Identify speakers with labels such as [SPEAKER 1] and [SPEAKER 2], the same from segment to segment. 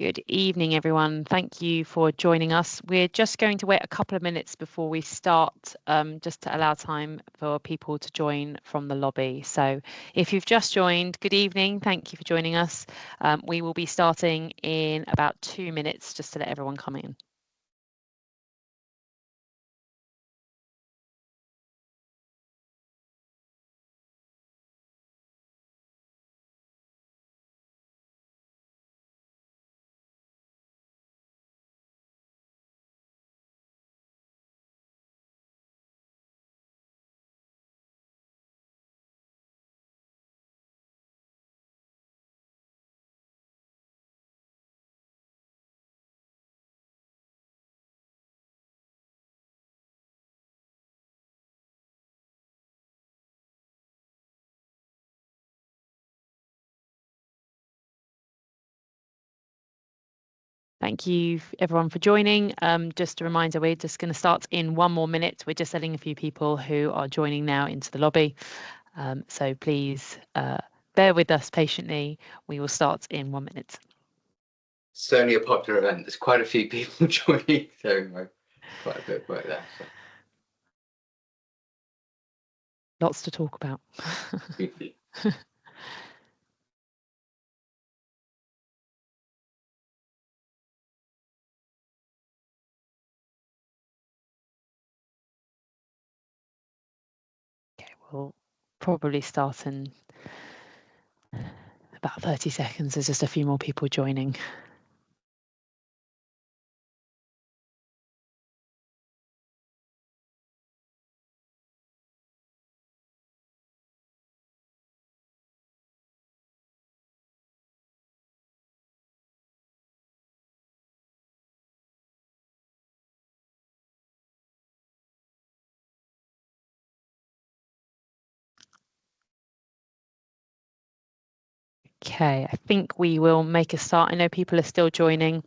[SPEAKER 1] Good evening, everyone. Thank you for joining us. We're just going to wait a couple of minutes before we start, just to allow time for people to join from the lobby. So if you've just joined, good evening. Thank you for joining us. We will be starting in about 2 minutes just to let everyone come in. Thank you everyone for joining. Just a reminder, we're just going to start in 1 more minute. We're just letting a few people who are joining now into the lobby. So please bear with us patiently. We will start in 1 minute.
[SPEAKER 2] Certainly a popular event. There's quite a few people joining, so quite a bit of work there. So.
[SPEAKER 1] Lots to talk about. Okay, we'll probably start in about 30 seconds. There's just a few more people joining. Okay, I think we will make a start. I know people are still joining.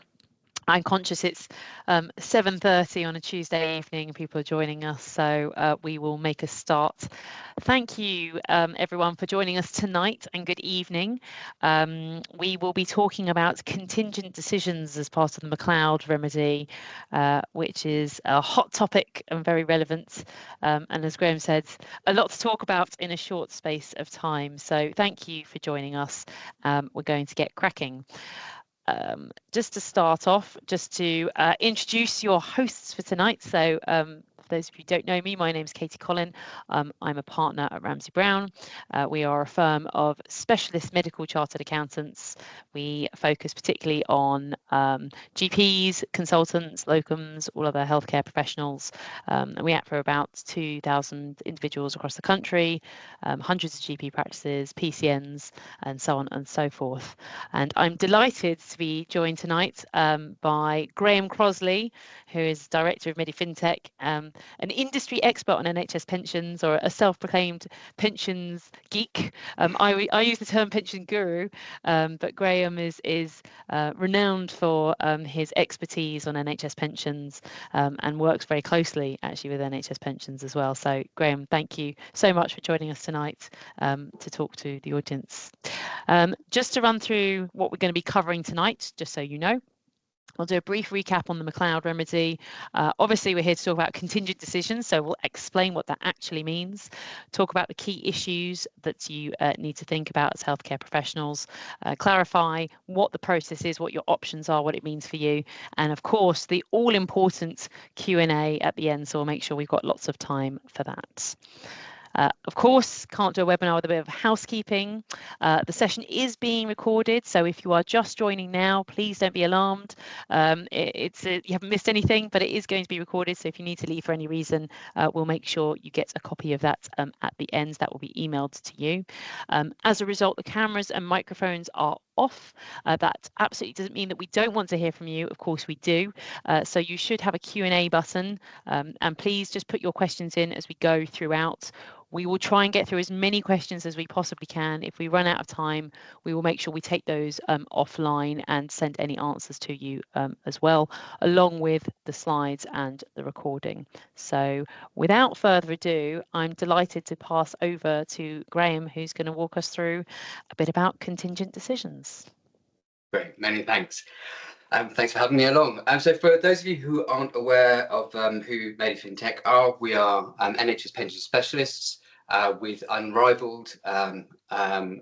[SPEAKER 1] I'm conscious it's 7:30 on a Tuesday evening. People are joining us, so we will make a start. Thank you, everyone, for joining us tonight, and good evening. We will be talking about contingent decisions as part of the McCloud Remedy, which is a hot topic and very relevant. And as Graham said, a lot to talk about in a short space of time. So thank you for joining us. We're going to get cracking. Just to start off, just to introduce your hosts for tonight. So for those of you who don't know me, my name is Katie Collin. I'm a partner at Ramsay Brown. We are a firm of specialist medical chartered accountants. We focus particularly on GPs, consultants, locums, all other healthcare professionals. And we act for about 2,000 individuals across the country, hundreds of GP practices, PCNs, and so on and so forth. And I'm delighted to be joined tonight by Graham Crossley, who is Director of Medifintech, an industry expert on NHS pensions, or a self-proclaimed pensions geek. I use the term pension guru, but Graham is renowned for his expertise on NHS pensions, and works very closely actually with NHS pensions as well. So Graham, thank you so much for joining us tonight to talk to the audience. Just to run through what we're going to be covering tonight, just so you know. I'll do a brief recap on the McCloud Remedy. Obviously, we're here to talk about contingent decisions, so we'll explain what that actually means, talk about the key issues that you need to think about as healthcare professionals, clarify what the process is, what your options are, what it means for you, and of course, the all-important Q&A at the end, so we'll make sure we've got lots of time for that. Of course, can't do a webinar with a bit of housekeeping. The session is being recorded, so if you are just joining now, please don't be alarmed. You haven't missed anything, but it is going to be recorded, so if you need to leave for any reason, we'll make sure you get a copy of that at the end. That will be emailed to you. As a result, the cameras and microphones are off. That absolutely doesn't mean that we don't want to hear from you. Of course we do. So you should have a Q&A button, and please just put your questions in as we go throughout. We will try and get through as many questions as we possibly can. If we run out of time, we will make sure we take those offline and send any answers to you as well, along with the slides and the recording. So without further ado, I'm delighted to pass over to Graham, who's going to walk us through a bit about contingent decisions.
[SPEAKER 2] Great, many thanks. Thanks for having me along. So for those of you who aren't aware of who Medifintech are, we are NHS pension specialists with unrivaled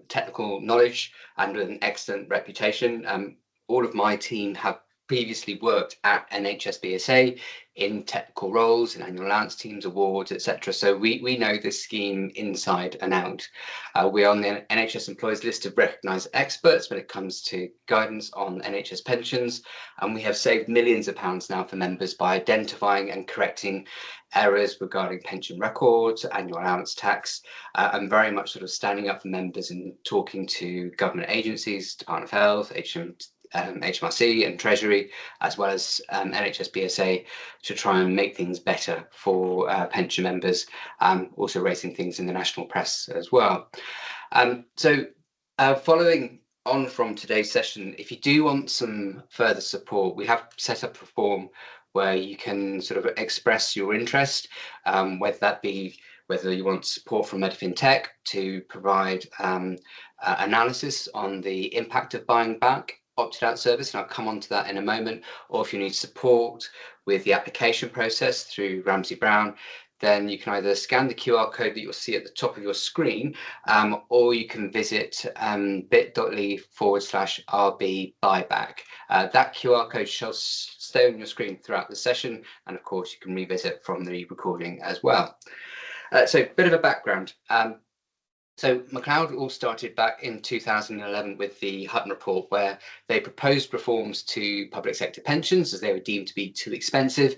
[SPEAKER 2] technical knowledge and an excellent reputation. All of my team have previously worked at NHS BSA in technical roles, in annual allowance teams, awards, etc. So we know this scheme inside and out. We are on the NHS employees list of recognised experts when it comes to guidance on NHS pensions, and we have saved millions of pounds now for members by identifying and correcting errors regarding pension records, annual allowance tax, and very much sort of standing up for members and talking to government agencies, Department of Health, HMRC and Treasury, as well as NHS BSA, to try and make things better for pension members, also raising things in the national press as well. Following on from today's session, if you do want some further support, we have set up a form where you can sort of express your interest, whether that be whether you want support from Medifintech to provide analysis on the impact of buying back opted out service, and I'll come on to that in a moment, or if you need support with the application process through Ramsay Brown, then you can either scan the QR code that you'll see at the top of your screen, or you can visit bit.ly/RB buyback. That QR code shall stay on your screen throughout the session, and of course you can revisit from the recording as well. So a bit of a background. So McCloud all started back in 2011 with the Hutton Report, where they proposed reforms to public sector pensions as they were deemed to be too expensive.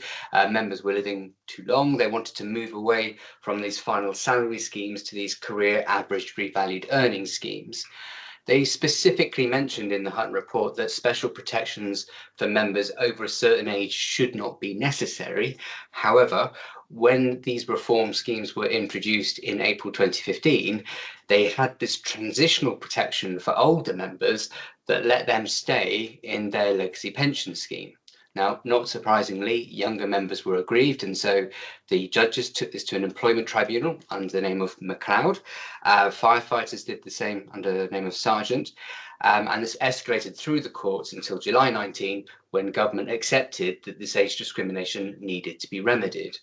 [SPEAKER 2] Members were living too long. They wanted to move away from these final salary schemes to these career average revalued earnings schemes. They specifically mentioned in the Hutton Report that special protections for members over a certain age should not be necessary. However, when these reform schemes were introduced in April 2015, they had this transitional protection for older members that let them stay in their legacy pension scheme. Now, not surprisingly, younger members were aggrieved, and so the judges took this to an employment tribunal under the name of McCloud. Firefighters did the same under the name of Sergeant, and this escalated through the courts until July 19, when government accepted that this age discrimination needed to be remedied.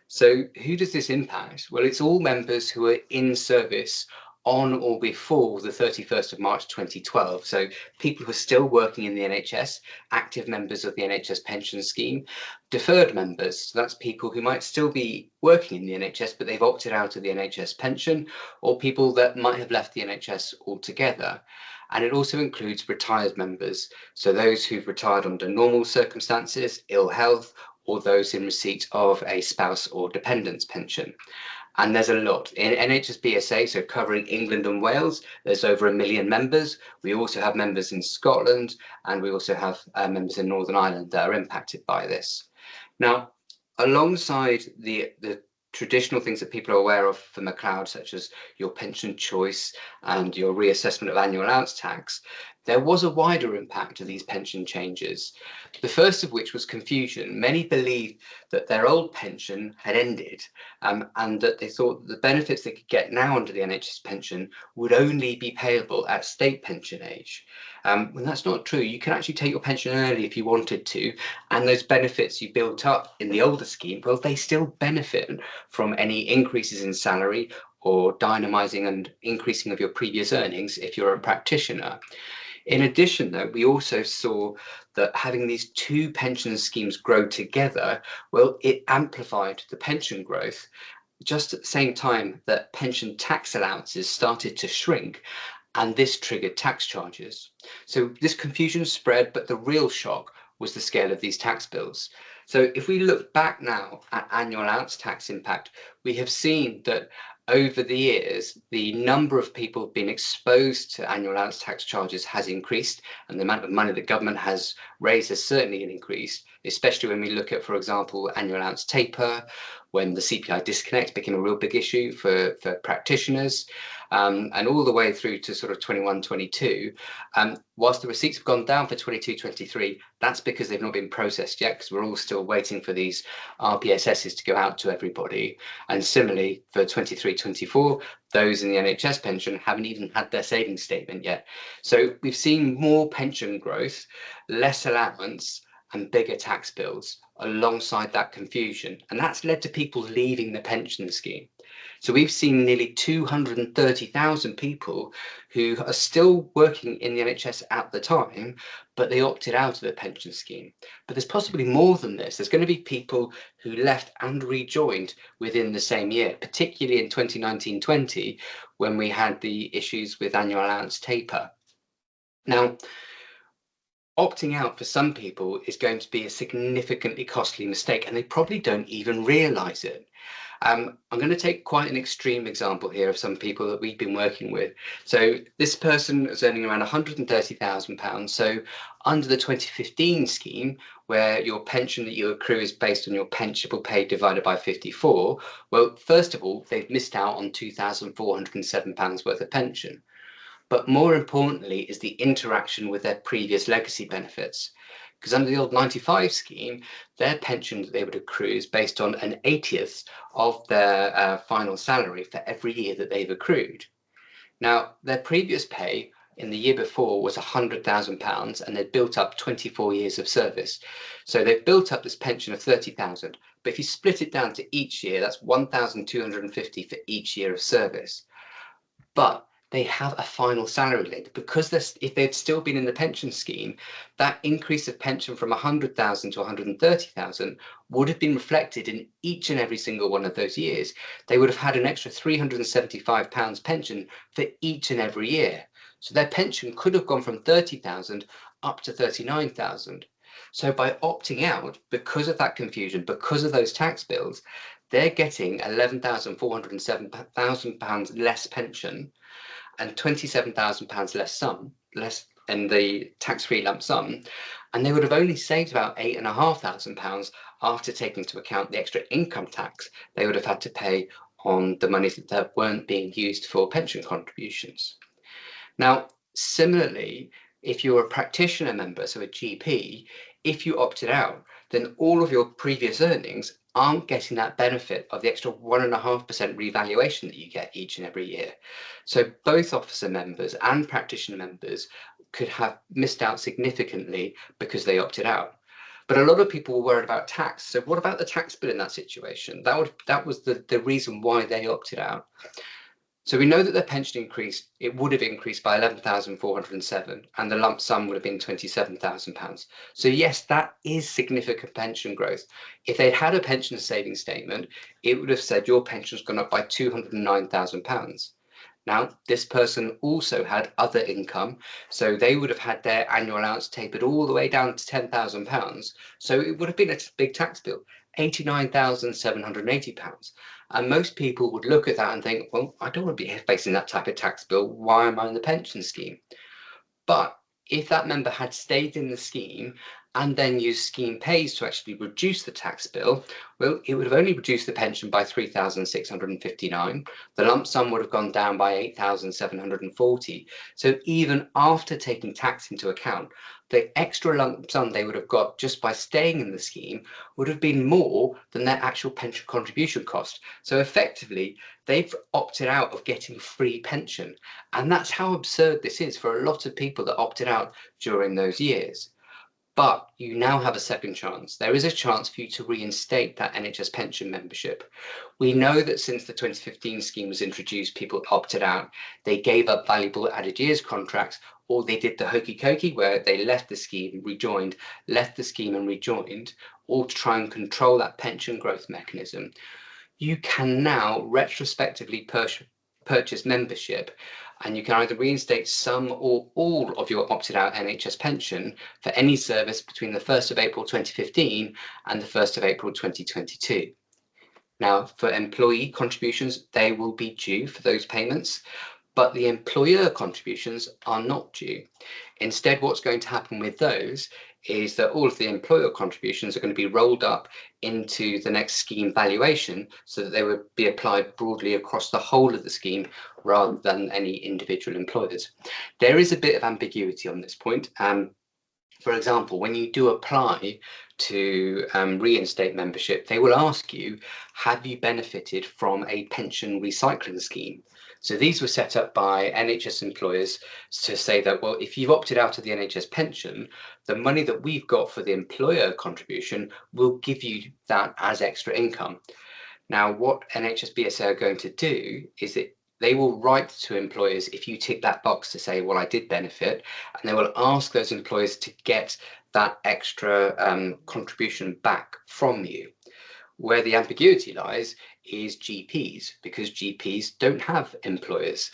[SPEAKER 2] So who does this impact? Well, it's all members who are in service on or before the 31st of March 2012. So people who are still working in the NHS, active members of the NHS pension scheme, deferred members, so that's people who might still be working in the NHS, but they've opted out of the NHS pension, or people that might have left the NHS altogether. And it also includes retired members, so those who've retired under normal circumstances, ill health, or those in receipt of a spouse or dependents pension. And there's a lot. In NHS BSA, so covering England and Wales, there's over 1 million members. We also have members in Scotland, and we also have members in Northern Ireland that are impacted by this. Now, alongside the traditional things that people are aware of for McCloud, such as your pension choice and your reassessment of annual allowance tax, there was a wider impact of these pension changes. The first of which was confusion. Many believed that their old pension had ended, and that they thought that the benefits they could get now under the NHS pension would only be payable at state pension age. When that's not true, you can actually take your pension early if you wanted to, and those benefits you built up in the older scheme, well, they still benefit from any increases in salary or dynamising and increasing of your previous earnings if you're a practitioner. In addition, though, we also saw that having these two pension schemes grow together, well, it amplified the pension growth just at the same time that pension tax allowances started to shrink, and this triggered tax charges. So this confusion spread, but the real shock was the scale of these tax bills. So if we look back now at annual allowance tax impact, we have seen that over the years, the number of people being exposed to annual allowance tax charges has increased, and the amount of money that government has raised has certainly increased. especially when we look at, for example, annual allowance taper, when the CPI disconnect became a real big issue for practitioners, and all the way through to sort of 21, 22. Whilst the receipts have gone down for 22, 23, that's because they've not been processed yet, because we're all still waiting for these RPSSs to go out to everybody. And similarly for 23, 24, those in the NHS pension haven't even had their savings statement yet. So we've seen more pension growth, less allowance, and bigger tax bills alongside that confusion. And that's led to people leaving the pension scheme. So we've seen nearly 230,000 people who are still working in the NHS at the time, but they opted out of the pension scheme. But there's possibly more than this. There's going to be people who left and rejoined within the same year, particularly in 2019-20, when we had the issues with annual allowance taper. Now, opting out for some people is going to be a significantly costly mistake, and they probably don't even realise it. I'm going to take quite an extreme example here of some people that we've been working with. So this person is earning around £130,000. So under the 2015 scheme, where your pension that you accrue is based on your pensionable pay divided by 54, well, first of all, they've missed out on £2,407 worth of pension. But more importantly is the interaction with their previous legacy benefits. Because under the old 95 scheme, their pension that they would accrue is based on an 80th of their final salary for every year that they've accrued. Now, their previous pay in the year before was £100,000, and they'd built up 24 years of service. So they've built up this pension of £30,000. But if you split it down to each year, that's £1,250 for each year of service. But they have a final salary link, because if they'd still been in the pension scheme, that increase of pension from 100,000 to 130,000 would have been reflected in each and every single one of those years. They would have had an extra £375 pension for each and every year. So their pension could have gone from 30,000 up to 39,000. So by opting out, because of that confusion, because of those tax bills, they're getting £11,407 less pension and £27,000 less in the tax-free lump sum, and they would have only saved about £8,500 after taking into account the extra income tax they would have had to pay on the monies that weren't being used for pension contributions. Now, similarly, if you're a practitioner member, so a GP, if you opted out, then all of your previous earnings aren't getting that benefit of the extra 1.5% revaluation that you get each and every year. So both officer members and practitioner members could have missed out significantly because they opted out. But a lot of people were worried about tax. So what about the tax bill in that situation? That was the reason why they opted out. So we know that their pension increased, it would have increased by 11,407, and the lump sum would have been £27,000. So yes, that is significant pension growth. If they'd had a pension savings statement, it would have said your pension's gone up by £209,000. Now, this person also had other income, so they would have had their annual allowance tapered all the way down to £10,000. So it would have been a big tax bill, £89,780. And most people would look at that and think, well, I don't want to be facing that type of tax bill. Why am I in the pension scheme? But if that member had stayed in the scheme and then used scheme pays to actually reduce the tax bill, well, it would have only reduced the pension by £3,659. The lump sum would have gone down by £8,740. So even after taking tax into account, the extra lump sum they would have got just by staying in the scheme would have been more than their actual pension contribution cost. So effectively, they've opted out of getting free pension. And that's how absurd this is for a lot of people that opted out during those years. But you now have a second chance. There is a chance for you to reinstate that NHS pension membership. We know that since the 2015 scheme was introduced, people opted out. They gave up valuable added years contracts, or they did the hokey cokey where they left the scheme, rejoined, left the scheme and rejoined, all to try and control that pension growth mechanism. You can now retrospectively purchase membership, and you can either reinstate some or all of your opted out NHS pension for any service between the 1st of April 2015 and the 1st of April 2022. Now, for employee contributions, they will be due for those payments, but the employer contributions are not due. Instead, what's going to happen with those is that all of the employer contributions are going to be rolled up into the next scheme valuation so that they would be applied broadly across the whole of the scheme rather than any individual employers. There is a bit of ambiguity on this point. For example, when you do apply to reinstate membership, they will ask you, have you benefited from a pension recycling scheme? So these were set up by NHS employers to say that, well, if you've opted out of the NHS pension, the money that we've got for the employer contribution will give you that as extra income. Now, what NHS BSA are going to do is that they will write to employers if you tick that box to say, well, I did benefit, and they will ask those employers to get that extra contribution back from you. Where the ambiguity lies is GPs, because GPs don't have employers.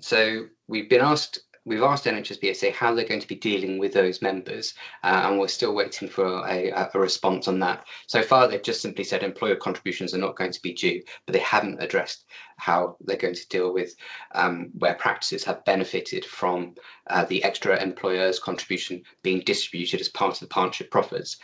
[SPEAKER 2] So we've asked NHS BSA how they're going to be dealing with those members, and we're still waiting for a response on that. So far, they've just simply said employer contributions are not going to be due, but they haven't addressed how they're going to deal with where practices have benefited from the extra employer's contribution being distributed as part of the partnership profits.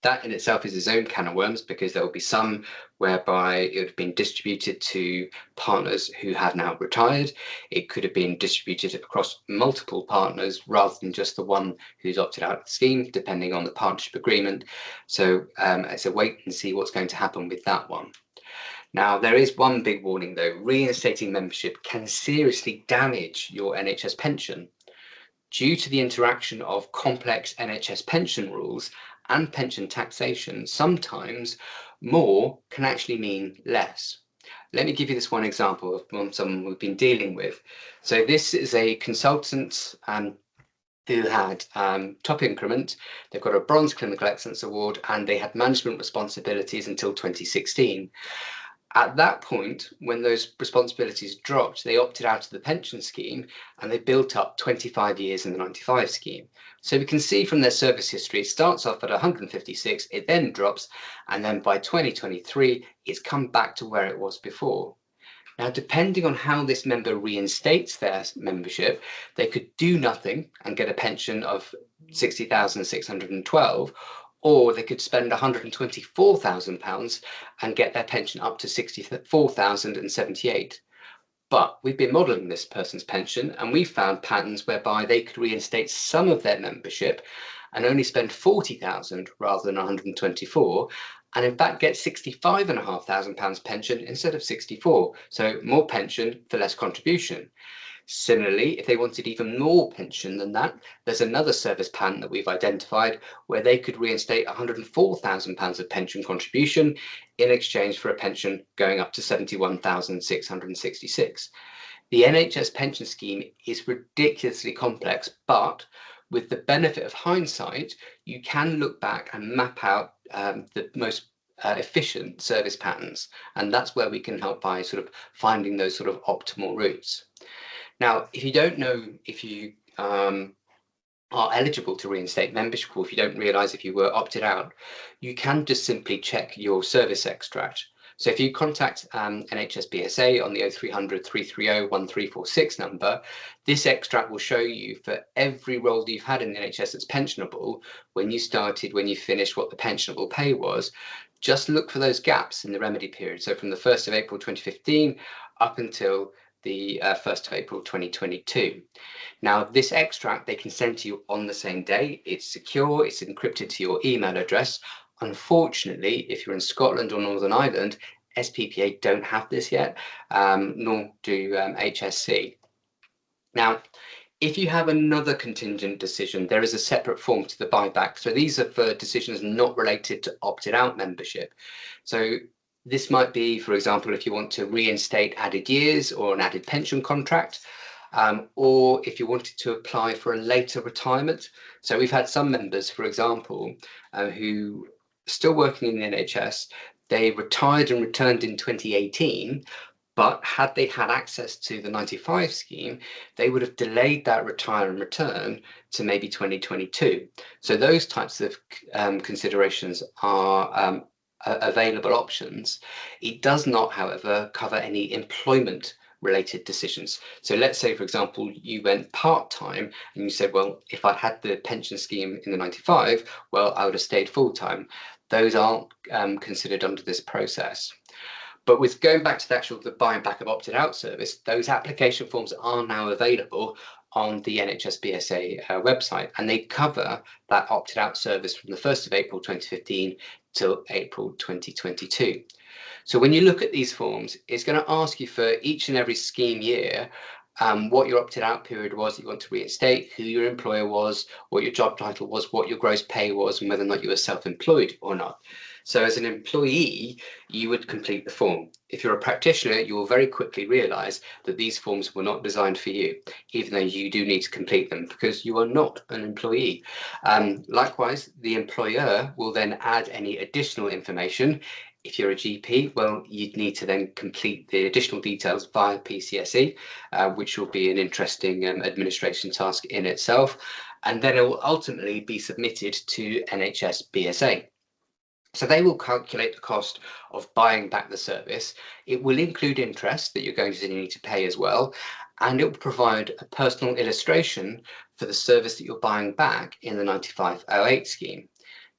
[SPEAKER 2] That in itself is its own can of worms, because there will be some whereby it would have been distributed to partners who have now retired. It could have been distributed across multiple partners rather than just the one who's opted out of the scheme, depending on the partnership agreement. So it's a wait and see what's going to happen with that one. Now, there is one big warning though. Reinstating membership can seriously damage your NHS pension. Due to the interaction of complex NHS pension rules and pension taxation, sometimes more can actually mean less. Let me give you this one example of someone we've been dealing with. So this is a consultant who had top increment. They've got a Bronze Clinical Excellence Award, and they had management responsibilities until 2016. At that point, when those responsibilities dropped, they opted out of the pension scheme and they built up 25 years in the 95 scheme. So we can see from their service history, it starts off at 156, it then drops, and then by 2023, it's come back to where it was before. Now, depending on how this member reinstates their membership, they could do nothing and get a pension of 60,612, or they could spend £124,000 and get their pension up to 64,078. But we've been modelling this person's pension, and we found patterns whereby they could reinstate some of their membership and only spend 40,000 rather than 124, and in fact get £65,500 pension instead of 64. So more pension for less contribution. Similarly, if they wanted even more pension than that, there's another service pattern that we've identified where they could reinstate £104,000 of pension contribution in exchange for a pension going up to 71,666. The NHS pension scheme is ridiculously complex, but with the benefit of hindsight, you can look back and map out the most efficient service patterns, and that's where we can help by sort of finding those sort of optimal routes. Now, if you don't know if you are eligible to reinstate membership, or if you don't realise if you were opted out, you can just simply check your service extract. So if you contact NHS BSA on the 0300 330 1346 number, this extract will show you for every role that you've had in the NHS that's pensionable, when you started, when you finished, what the pensionable pay was. Just look for those gaps in the remedy period. So from the 1st of April 2015 up until the 1st of April 2022. Now, this extract they can send to you on the same day. It's secure, it's encrypted to your email address. Unfortunately, if you're in Scotland or Northern Ireland, SPPA don't have this yet, nor do HSC. Now, if you have another contingent decision, there is a separate form to the buyback. So these are for decisions not related to opted out membership. So this might be, for example, if you want to reinstate added years or an added pension contract, or if you wanted to apply for a later retirement. So we've had some members, for example, who are still working in the NHS, they retired and returned in 2018, but had they had access to the 95 scheme, they would have delayed that retire and return to maybe 2022. So those types of considerations are available options. It does not, however, cover any employment related decisions. So let's say, for example, you went part-time and you said, well, if I had the pension scheme in the 95, well, I would have stayed full-time. Those aren't considered under this process. But with going back to the buying back of opted out service, those application forms are now available on the NHS BSA website, and they cover that opted out service from the 1st of April 2015 till April 2022. So when you look at these forms, it's going to ask you for each and every scheme year what your opted out period was that you want to reinstate, who your employer was, what your job title was, what your gross pay was, and whether or not you were self-employed or not. So as an employee, you would complete the form. If you're a practitioner, you will very quickly realise that these forms were not designed for you, even though you do need to complete them because you are not an employee. Likewise, the employer will then add any additional information. If you're a GP, well, you'd need to then complete the additional details via PCSE, which will be an interesting administration task in itself. And then it will ultimately be submitted to NHS BSA. So they will calculate the cost of buying back the service. It will include interest that you're going to need to pay as well. And it will provide a personal illustration for the service that you're buying back in the 9508 scheme.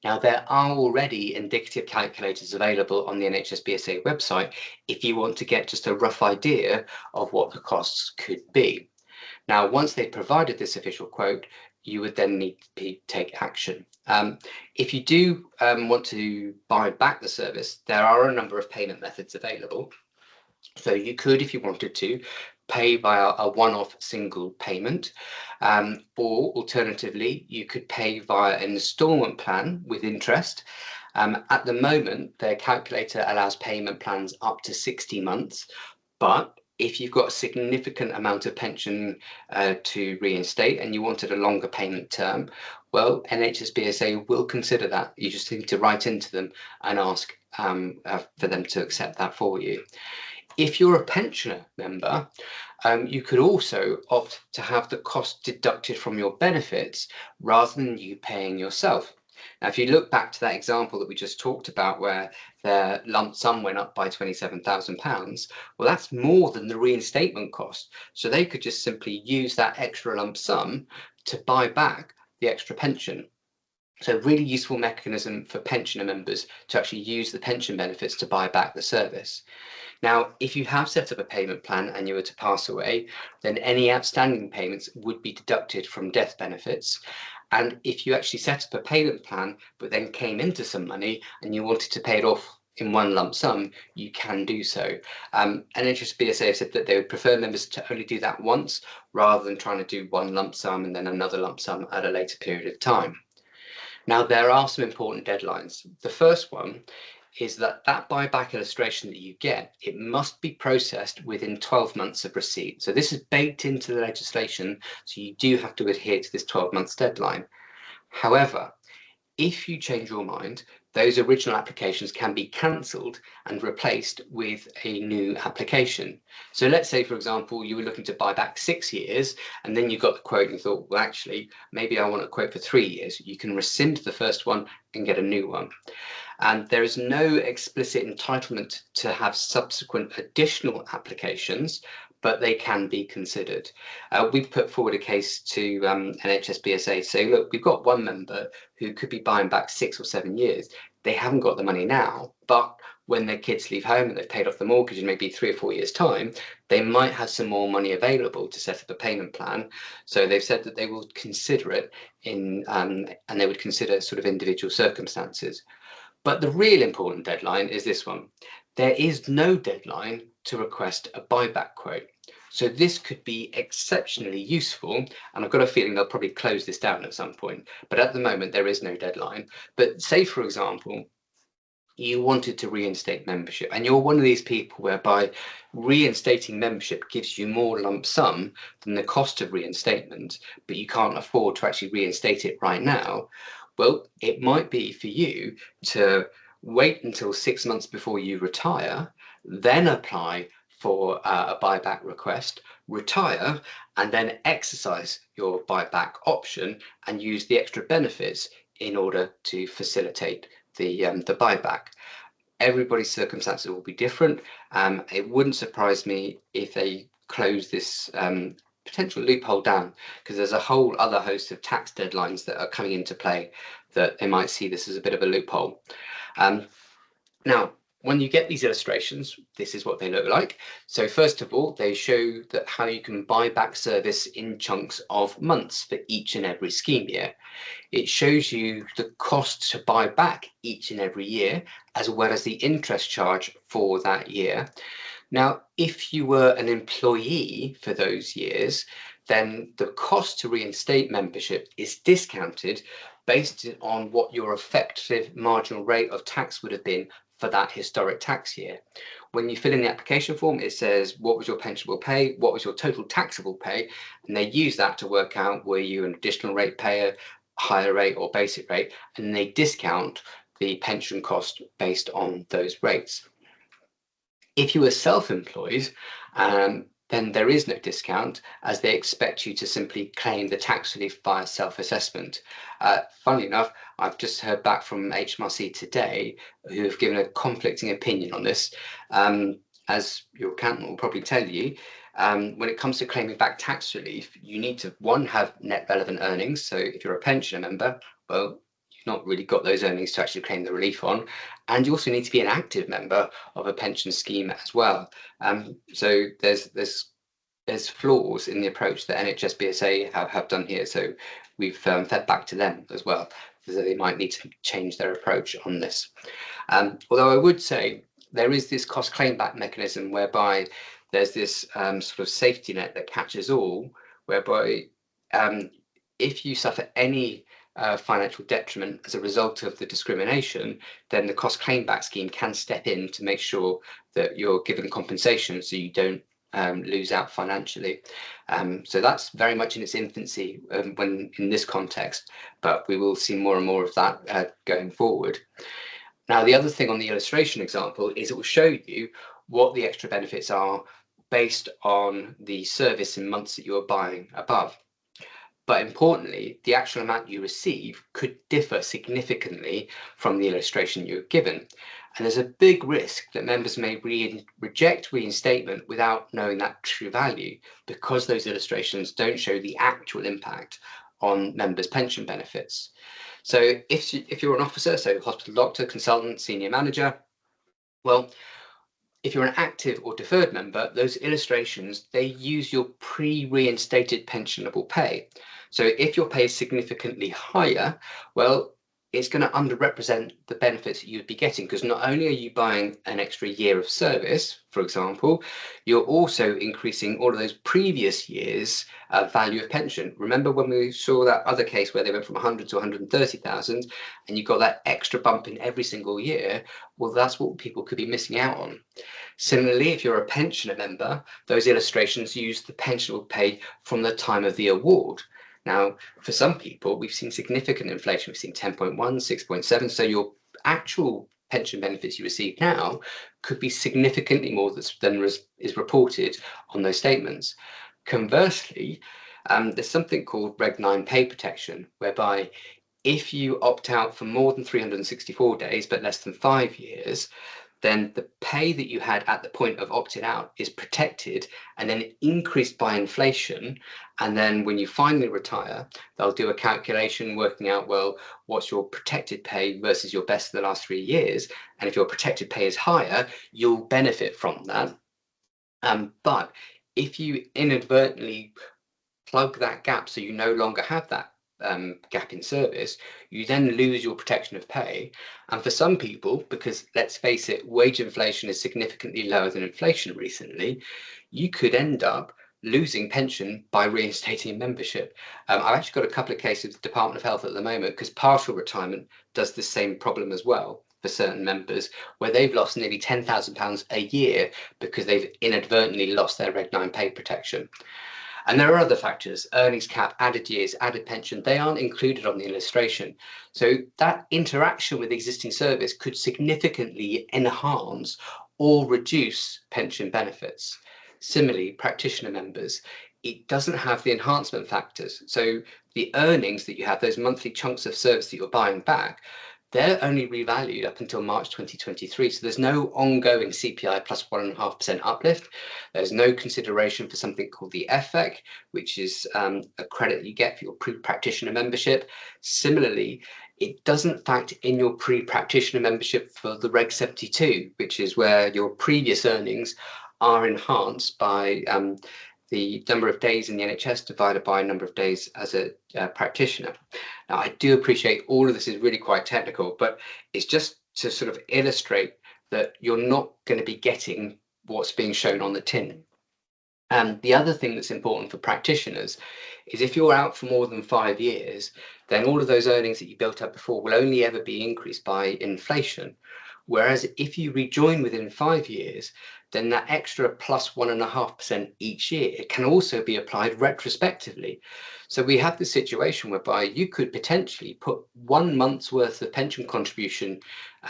[SPEAKER 2] Now, there are already indicative calculators available on the NHS BSA website if you want to get just a rough idea of what the costs could be. Now, once they've provided this official quote, you would then need to take action. If you do want to buy back the service, there are a number of payment methods available. So you could, if you wanted to, pay via a one-off single payment, or alternatively, you could pay via an instalment plan with interest. At the moment, their calculator allows payment plans up to 60 months, but if you've got a significant amount of pension to reinstate and you wanted a longer payment term, well, NHS BSA will consider that. You just need to write into them and ask for them to accept that for you. If you're a pensioner member, you could also opt to have the cost deducted from your benefits rather than you paying yourself. Now, if you look back to that example that we just talked about where their lump sum went up by £27,000, well, that's more than the reinstatement cost. So they could just simply use that extra lump sum to buy back the extra pension. So really useful mechanism for pensioner members to actually use the pension benefits to buy back the service. Now, if you have set up a payment plan and you were to pass away, then any outstanding payments would be deducted from death benefits. And if you actually set up a payment plan, but then came into some money and you wanted to pay it off in one lump sum, you can do so. NHS BSA said that they would prefer members to only do that once rather than trying to do one lump sum and then another lump sum at a later period of time. Now, there are some important deadlines. The first one is that buyback illustration that you get, it must be processed within 12 months of receipt. So this is baked into the legislation, so you do have to adhere to this 12 months deadline. However, if you change your mind, those original applications can be cancelled and replaced with a new application. So let's say, for example, you were looking to buy back 6 years and then you got the quote and thought, well, actually, maybe I want a quote for 3 years. You can rescind the first one and get a new one. And there is no explicit entitlement to have subsequent additional applications, but they can be considered. We've put forward a case to NHS BSA saying, look, we've got one member who could be buying back 6 or 7 years. They haven't got the money now, but when their kids leave home and they've paid off the mortgage in maybe 3 or 4 years' time, they might have some more money available to set up a payment plan. So they've said that they will consider it in, and they would consider sort of individual circumstances. But the real important deadline is this one. There is no deadline to request a buyback quote. So this could be exceptionally useful, and I've got a feeling they'll probably close this down at some point. But at the moment, there is no deadline. But say, for example, you wanted to reinstate membership and you're one of these people whereby reinstating membership gives you more lump sum than the cost of reinstatement, but you can't afford to actually reinstate it right now. Well, it might be for you to wait until 6 months before you retire, then apply for a buyback request, retire, and then exercise your buyback option and use the extra benefits in order to facilitate the buyback. Everybody's circumstances will be different. It wouldn't surprise me if they close this potential loophole down, because there's a whole other host of tax deadlines that are coming into play that they might see this as a bit of a loophole. Now, when you get these illustrations, this is what they look like. So first of all, they show that how you can buy back service in chunks of months for each and every scheme year. It shows you the cost to buy back each and every year, as well as the interest charge for that year. Now, if you were an employee for those years, then the cost to reinstate membership is discounted based on what your effective marginal rate of tax would have been for that historic tax year. When you fill in the application form, it says what was your pensionable pay, what was your total taxable pay, and they use that to work out were you an additional rate payer, higher rate or basic rate, and they discount the pension cost based on those rates. If you were self-employed, then there is no discount, as they expect you to simply claim the tax relief via self-assessment. Funnily enough, I've just heard back from HMRC today, who have given a conflicting opinion on this. As your accountant will probably tell you, when it comes to claiming back tax relief, you need to, one, have net relevant earnings. So if you're a pensioner member, well, you've not really got those earnings to actually claim the relief on. And you also need to be an active member of a pension scheme as well. So there's flaws in the approach that NHS BSA have done here. So we've fed back to them as well, so they might need to change their approach on this. Although I would say there is this cost claim back mechanism whereby there's this sort of safety net that catches all, whereby if you suffer any financial detriment as a result of the discrimination, then the cost claim back scheme can step in to make sure that you're given compensation so you don't lose out financially. So that's very much in its infancy when in this context, but we will see more and more of that going forward. Now, the other thing on the illustration example is it will show you what the extra benefits are based on the service in months that you are buying above. But importantly, the actual amount you receive could differ significantly from the illustration you're given. And there's a big risk that members may reject reinstatement without knowing that true value, because those illustrations don't show the actual impact on members' pension benefits. So if you're an officer, so hospital doctor, consultant, senior manager, well, if you're an active or deferred member, those illustrations, they use your pre-reinstated pensionable pay. So if your pay is significantly higher, well, it's going to underrepresent the benefits that you'd be getting, because not only are you buying an extra year of service, for example, you're also increasing all of those previous years' value of pension. Remember when we saw that other case where they went from 100 to 130,000 and you got that extra bump in every single year? Well, that's what people could be missing out on. Similarly, if you're a pensioner member, those illustrations use the pensionable pay from the time of the award. Now, for some people, we've seen significant inflation. We've seen 10.1, 6.7. So your actual pension benefits you receive now could be significantly more than is reported on those statements. Conversely, there's something called Reg 9 pay protection, whereby if you opt out for more than 364 days, but less than 5 years, then the pay that you had at the point of opting out is protected and then increased by inflation. And then when you finally retire, they'll do a calculation working out, well, what's your protected pay versus your best of the last 3 years? And if your protected pay is higher, you'll benefit from that. But if you inadvertently plug that gap so you no longer have that gap in service, you then lose your protection of pay. And for some people, because let's face it, wage inflation is significantly lower than inflation recently, you could end up losing pension by reinstating membership. I've actually got a couple of cases with the Department of Health at the moment, because partial retirement does the same problem as well for certain members, where they've lost nearly £10,000 a year because they've inadvertently lost their Reg 9 pay protection. And there are other factors: earnings cap, added years, added pension. They aren't included on the illustration. So that interaction with existing service could significantly enhance or reduce pension benefits. Similarly, practitioner members, it doesn't have the enhancement factors. So the earnings that you have, those monthly chunks of service that you're buying back, they're only revalued up until March 2023. So there's no ongoing CPI plus 1.5% uplift. There's no consideration for something called the FEC, which is a credit you get for your pre-practitioner membership. Similarly, it doesn't factor in your pre-practitioner membership for the Reg 72, which is where your previous earnings are enhanced by the number of days in the NHS divided by number of days as a practitioner. Now, I do appreciate all of this is really quite technical, but it's just to sort of illustrate that you're not going to be getting what's being shown on the tin. And the other thing that's important for practitioners is if you're out for more than 5 years, then all of those earnings that you built up before will only ever be increased by inflation. Whereas if you rejoin within 5 years, then that extra plus 1.5% each year can also be applied retrospectively. So we have this situation whereby you could potentially put 1 month's worth of pension contribution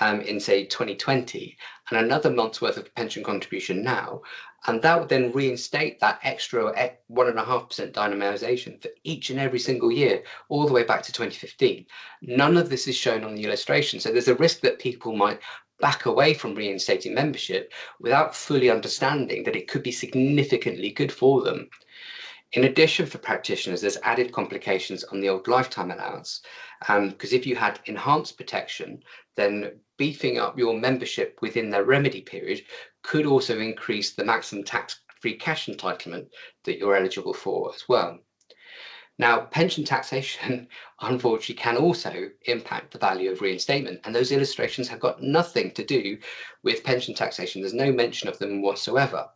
[SPEAKER 2] in, say, 2020 and another month's worth of pension contribution now, and that would then reinstate that extra 1.5% dynamisation for each and every single year, all the way back to 2015. None of this is shown on the illustration. So there's a risk that people might back away from reinstating membership without fully understanding that it could be significantly good for them. In addition, for practitioners, there's added complications on the old lifetime allowance, because if you had enhanced protection, then beefing up your membership within the remedy period could also increase the maximum tax-free cash entitlement that you're eligible for as well. Now, pension taxation, unfortunately, can also impact the value of reinstatement, and those illustrations have got nothing to do with pension taxation. There's no mention of them whatsoever.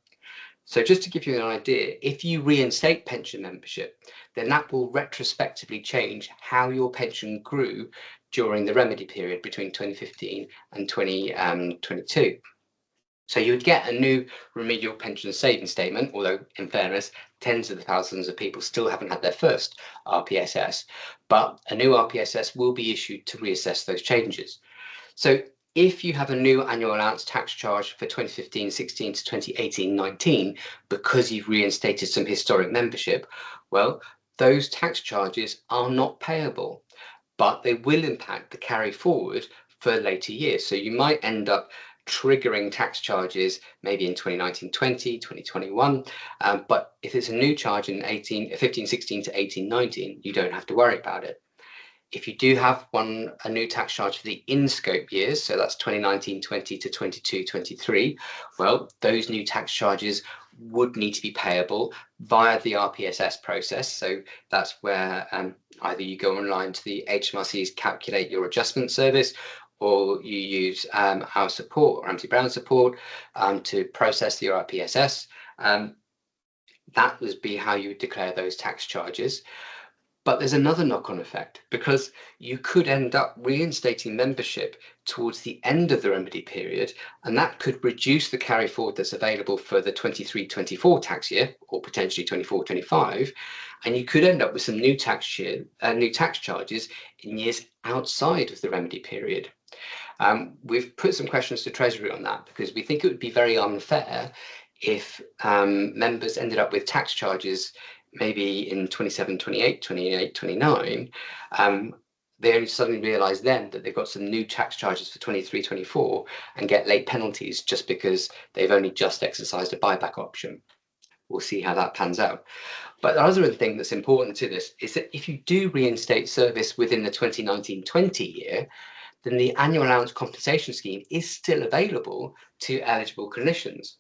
[SPEAKER 2] So just to give you an idea, if you reinstate pension membership, then that will retrospectively change how your pension grew during the remedy period between 2015 and 2022. So you would get a new remedial pension savings statement, although in fairness, tens of thousands of people still haven't had their first RPSS, but a new RPSS will be issued to reassess those changes. So if you have a new annual allowance tax charge for 2015-16 to 2018-19 because you've reinstated some historic membership, well, those tax charges are not payable, but they will impact the carry forward for later years. So you might end up triggering tax charges maybe in 2019-20, 2021, but if it's a new charge in 15-16 to 18-19, you don't have to worry about it. If you do have a new tax charge for the in-scope years, so that's 2019-20 to 22-23, well, those new tax charges would need to be payable via the RPSS process. So that's where either you go online to the HMRC's Calculate Your Adjustment service, or you use our support, Ramsay Brown support, to process the RPSS. That would be how you would declare those tax charges. But there's another knock-on effect, because you could end up reinstating membership towards the end of the remedy period, and that could reduce the carry forward that's available for the 23-24 tax year, or potentially 24-25, and you could end up with some new tax charges in years outside of the remedy period. We've put some questions to Treasury on that, because we think it would be very unfair if members ended up with tax charges maybe in 27, 28, 28, 29, they only suddenly realise then that they've got some new tax charges for 23, 24 and get late penalties just because they've only just exercised a buyback option. We'll see how that pans out. But the other thing that's important to this is that if you do reinstate service within the 2019-20 year, then the annual allowance compensation scheme is still available to eligible clinicians.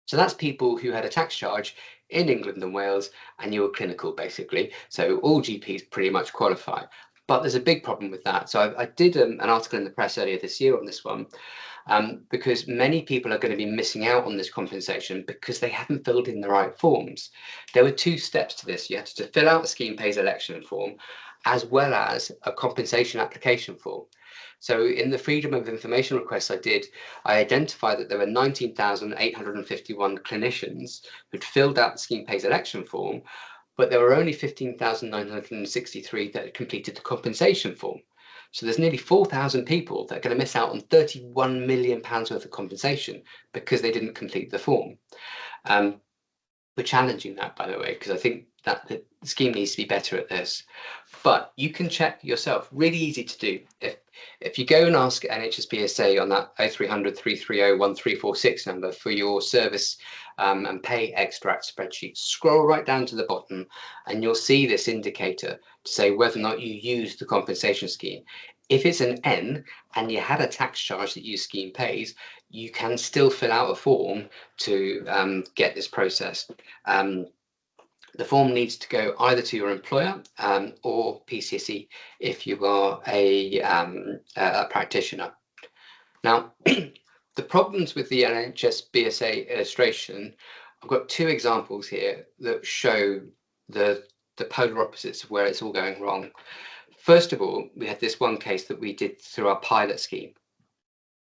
[SPEAKER 2] So that's people who had a tax charge in England and Wales and you were clinical, basically. So all GPs pretty much qualify. But there's a big problem with that. So I did an article in the press earlier this year on this one, because many people are going to be missing out on this compensation because they haven't filled in the right forms. There were 2 steps to this. You had to fill out a scheme pays election form as well as a compensation application form. So in the Freedom of Information request I identified that there were 19,851 clinicians who'd filled out the scheme pays election form, but there were only 15,963 that had completed the compensation form. So there's nearly 4,000 people that are going to miss out on £31 million worth of compensation because they didn't complete the form. We're challenging that, by the way, because I think that the scheme needs to be better at this. But you can check yourself, really easy to do. If you go and ask NHS BSA on that 0300 330 1346 number for your service and pay extract spreadsheet, scroll right down to the bottom and you'll see this indicator to say whether or not you use the compensation scheme. If it's an N and you had a tax charge that your scheme pays, you can still fill out a form to get this processed. The form needs to go either to your employer or PCSE if you are a practitioner. Now, the problems with the NHS BSA illustration, I've got two examples here that show the polar opposites of where it's all going wrong. First of all, we had this one case that we did through our pilot scheme.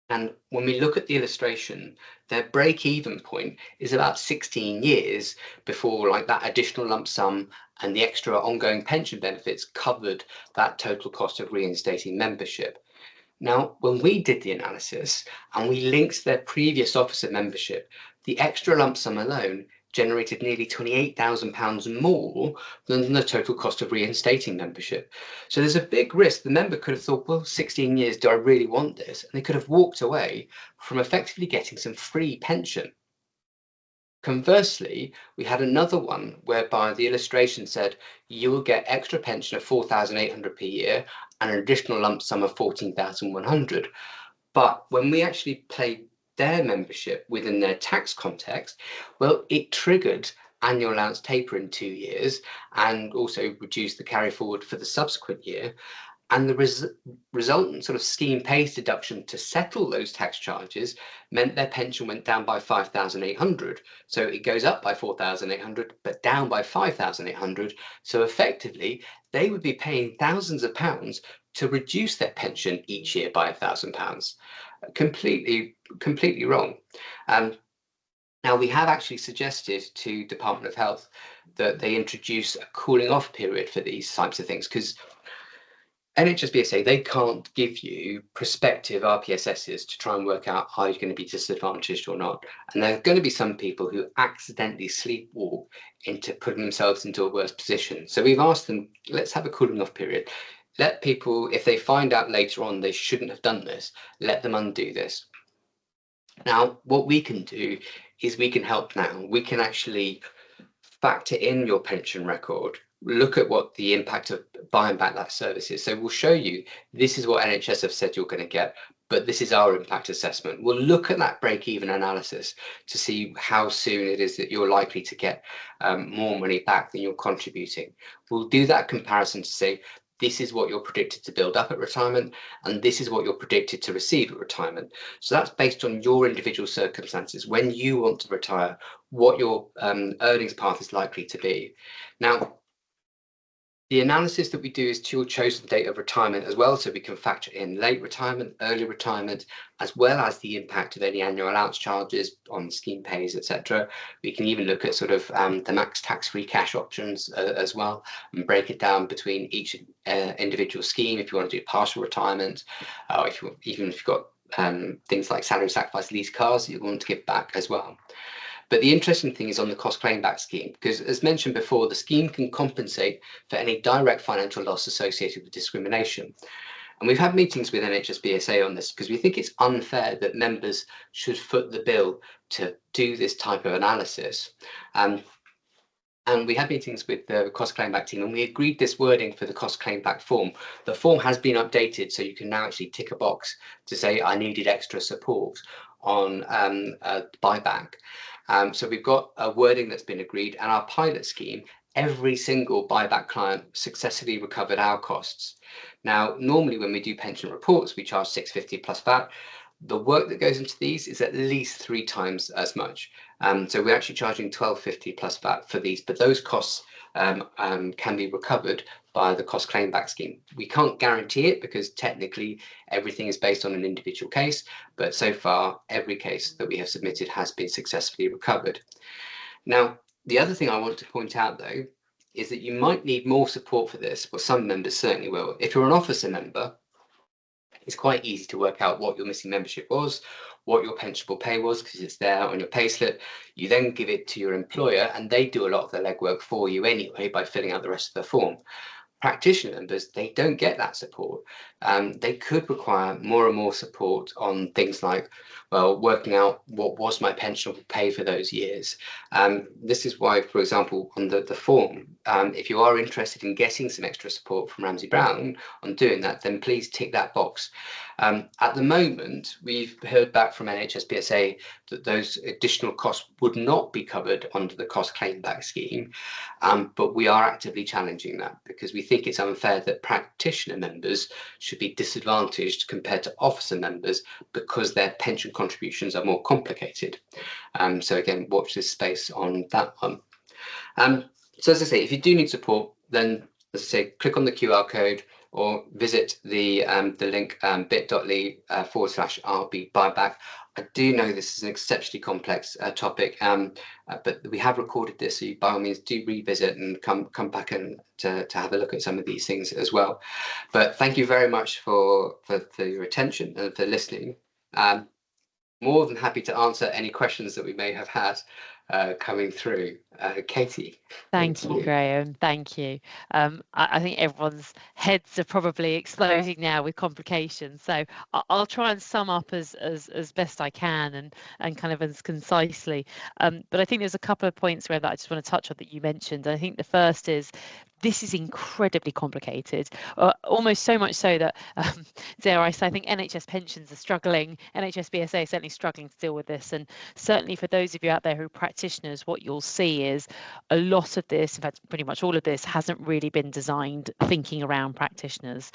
[SPEAKER 2] And when we look at the illustration, their break-even point is about 16 years before like that additional lump sum and the extra ongoing pension benefits covered that total cost of reinstating membership. Now, when we did the analysis and we linked their previous officer membership, the extra lump sum alone generated nearly £28,000 more than the total cost of reinstating membership. So there's a big risk. The member could have thought, well, 16 years, do I really want this? And they could have walked away from effectively getting some free pension. Conversely, we had another one whereby the illustration said you will get extra pension of 4,800 per year and an additional lump sum of 14,100. But when we actually played their membership within their tax context, well, it triggered annual allowance taper in 2 years and also reduced the carry forward for the subsequent year. And the resultant sort of scheme pays deduction to settle those tax charges meant their pension went down by 5,800. So it goes up by 4,800, but down by 5,800. So effectively, they would be paying thousands of pounds to reduce their pension each year by £1,000. Completely wrong. Now, we have actually suggested to Department of Health that they introduce a cooling off period for these types of things, because NHS BSA, they can't give you prospective RPSSs to try and work out are you going to be disadvantaged or not. And there are going to be some people who accidentally sleepwalk into putting themselves into a worse position. So we've asked them, let's have a cooling off period. Let people, if they find out later on they shouldn't have done this, let them undo this. Now, what we can do is we can help now. We can actually factor in your pension record, look at what the impact of buying back that service is. So we'll show you this is what NHS have said you're going to get, but this is our impact assessment. We'll look at that break-even analysis to see how soon it is that you're likely to get more money back than you're contributing. We'll do that comparison to say, this is what you're predicted to build up at retirement, and this is what you're predicted to receive at retirement. So that's based on your individual circumstances. When you want to retire, what your earnings path is likely to be. Now, the analysis that we do is to your chosen date of retirement as well, so we can factor in late retirement, early retirement, as well as the impact of any annual allowance charges on scheme pays, etc. We can even look at sort of the max tax-free cash options as well, and break it down between each individual scheme if you want to do partial retirement, or even if you've got things like salary sacrifice lease cars that you want to give back as well. But the interesting thing is on the cost claim back scheme, because as mentioned before, the scheme can compensate for any direct financial loss associated with discrimination. And we've had meetings with NHS BSA on this because we think it's unfair that members should foot the bill to do this type of analysis. And we had meetings with the cost claim back team and we agreed this wording for the cost claim back form. The form has been updated, so you can now actually tick a box to say I needed extra support on buyback. So we've got a wording that's been agreed, and our pilot scheme, every single buyback client successfully recovered our costs. Now, normally when we do pension reports, we charge $650 plus VAT. The work that goes into these is at least 3 times as much. So we're actually charging $12.50 plus VAT for these, but those costs can be recovered by the cost claim back scheme. We can't guarantee it because technically everything is based on an individual case, but so far every case that we have submitted has been successfully recovered. Now, the other thing I want to point out though is that you might need more support for this, but some members certainly will. If you're an officer member, it's quite easy to work out what your missing membership was, what your pensionable pay was, because it's there on your payslip. You then give it to your employer, and they do a lot of the legwork for you anyway by filling out the rest of the form. Practitioner members, they don't get that support. They could require more and more support on things like, well, working out what was my pensionable pay for those years. This is why, for example, on the form, if you are interested in getting some extra support from Ramsay Brown on doing that, then please tick that box. At the moment, we've heard back from NHS PSA that those additional costs would not be covered under the cost claim back scheme, but we are actively challenging that because we think it's unfair that practitioner members should be disadvantaged compared to officer members because their pension contributions are more complicated. So again, watch this space on that one. So as I say, if you do need support, then as I say, click on the QR code or visit the link bit.ly/RB buyback. I do know this is an exceptionally complex topic, but we have recorded this, so you, by all means, do revisit and come back and to have a look at some of these things as well. But thank you very much for your attention and for listening. More than happy to answer any questions that we may have had coming through. Katie.
[SPEAKER 1] Thank you, Graham. Thank you. I think everyone's heads are probably exploding now with complications. So I'll try and sum up as best I can and kind of as concisely. But I think there's a couple of points where that I just want to touch on that you mentioned. I think the first is this is incredibly complicated, almost so much so that, dare I say, I think NHS pensions are struggling, NHS BSA is certainly struggling to deal with this. And certainly for those of you out there who are practitioners, what you'll see is a lot of this, in fact, pretty much all of this, hasn't really been designed thinking around practitioners,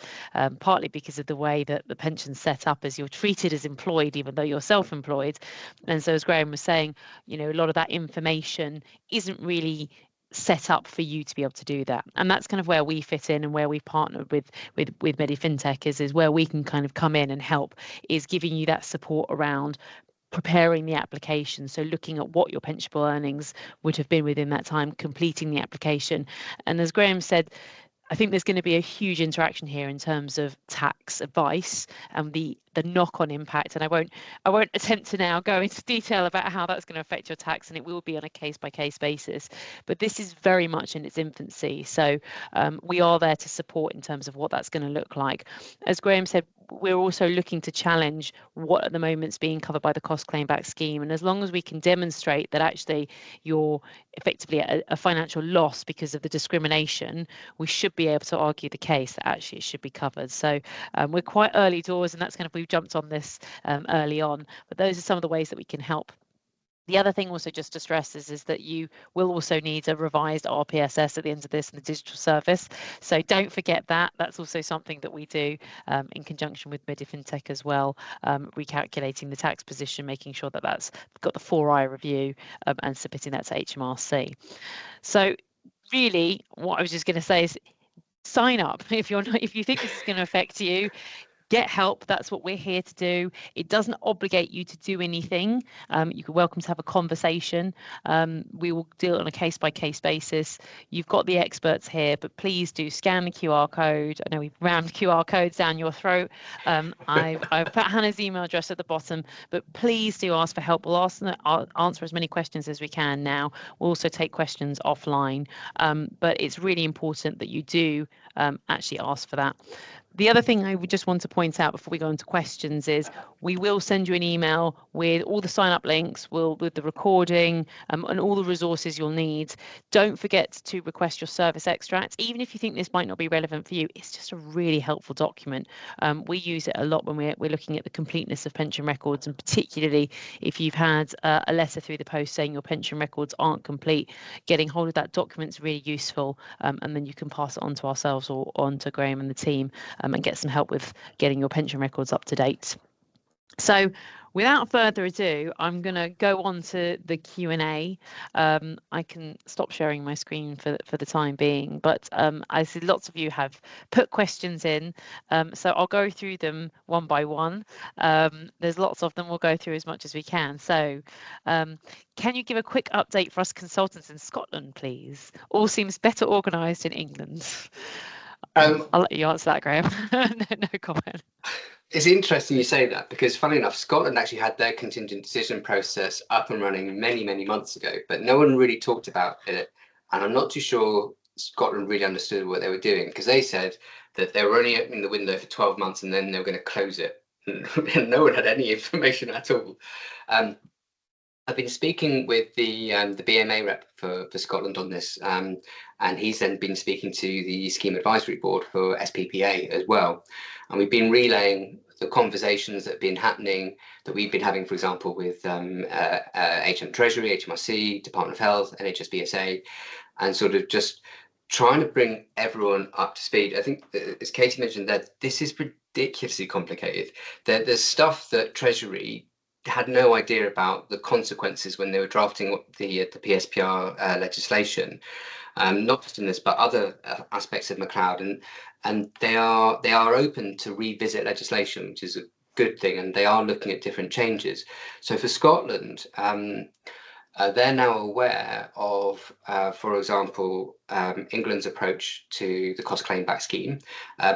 [SPEAKER 1] partly because of the way that the pension's set up as you're treated as employed, even though you're self-employed. And so as Graham was saying, you know, a lot of that information isn't really set up for you to be able to do that, and that's kind of where we fit in and where we've partnered with Medifintech is where we can kind of come in and help, is giving you that support around preparing the application, so looking at what your pensionable earnings would have been within that time, completing the application. And as Graham said, I think there's going to be a huge interaction here in terms of tax advice and the knock-on impact. And I won't attempt to now go into detail about how that's going to affect your tax, and it will be on a case-by-case basis. But this is very much in its infancy, so we are there to support in terms of what that's going to look like. As Graham said, we're also looking to challenge what at the moment is being covered by the cost claim back scheme, and as long as we can demonstrate that actually you're effectively at a financial loss because of the discrimination, we should be able to argue the case that actually it should be covered. So we're quite early doors, and that's kind of, we've jumped on this early on, but those are some of the ways that we can help. The other thing also just to stress is that you will also need a revised RPSS at the end of this in the digital service. So don't forget that. That's also something that we do in conjunction with Medifintech as well, recalculating the tax position, making sure that that's got the 4i review and submitting that to HMRC. So really what I was just going to say is sign up if you're not, if you think this is going to affect you. Get help. That's what we're here to do. It doesn't obligate you to do anything. You're welcome to have a conversation. We will deal on a case-by-case basis. You've got the experts here, but please do scan the QR code. I know we've rammed QR codes down your throat. I've put Hannah's email address at the bottom, but please do ask for help. We'll answer as many questions as we can now. We'll also take questions offline, but it's really important that you do actually ask for that. The other thing I would just want to point out before we go into questions is we will send you an email with all the sign-up links, with the recording and all the resources you'll need. Don't forget to request your service extracts. Even if you think this might not be relevant for you, it's just a really helpful document. We use it a lot when we're looking at the completeness of pension records, and particularly if you've had a letter through the post saying your pension records aren't complete, getting hold of that document is really useful, and then you can pass it on to ourselves or on to Graham and the team and get some help with getting your pension records up to date. So without further ado, I'm going to go on to the Q&A. I can stop sharing my screen for the time being, but I see lots of you have put questions in, so I'll go through them one by one. There's lots of them. We'll go through as much as we can. So can you give a quick update for us consultants in Scotland, please? All seems better organised in England. I'll let you answer that, Graham. No comment.
[SPEAKER 2] It's interesting you say that, because funnily enough, Scotland actually had their contingent decision process up and running many, many months ago, but no one really talked about it. And I'm not too sure Scotland really understood what they were doing, because they said that they were only opening the window for 12 months and then they were going to close it. And no one had any information at all. I've been speaking with the BMA rep for Scotland on this, and he's then been speaking to the Scheme Advisory Board for SPPA as well. And we've been relaying the conversations that have been happening, that we've been having, for example, with HM Treasury, HMRC, Department of Health, NHS BSA, and sort of just trying to bring everyone up to speed. I think, as Katie mentioned, that this is ridiculously complicated. There's stuff that Treasury had no idea about the consequences when they were drafting the PSPR legislation, not just in this but other aspects of McCloud, and they are open to revisit legislation, which is a good thing, and they are looking at different changes. So for Scotland, they're now aware of, for example, England's approach to the cost claim back scheme.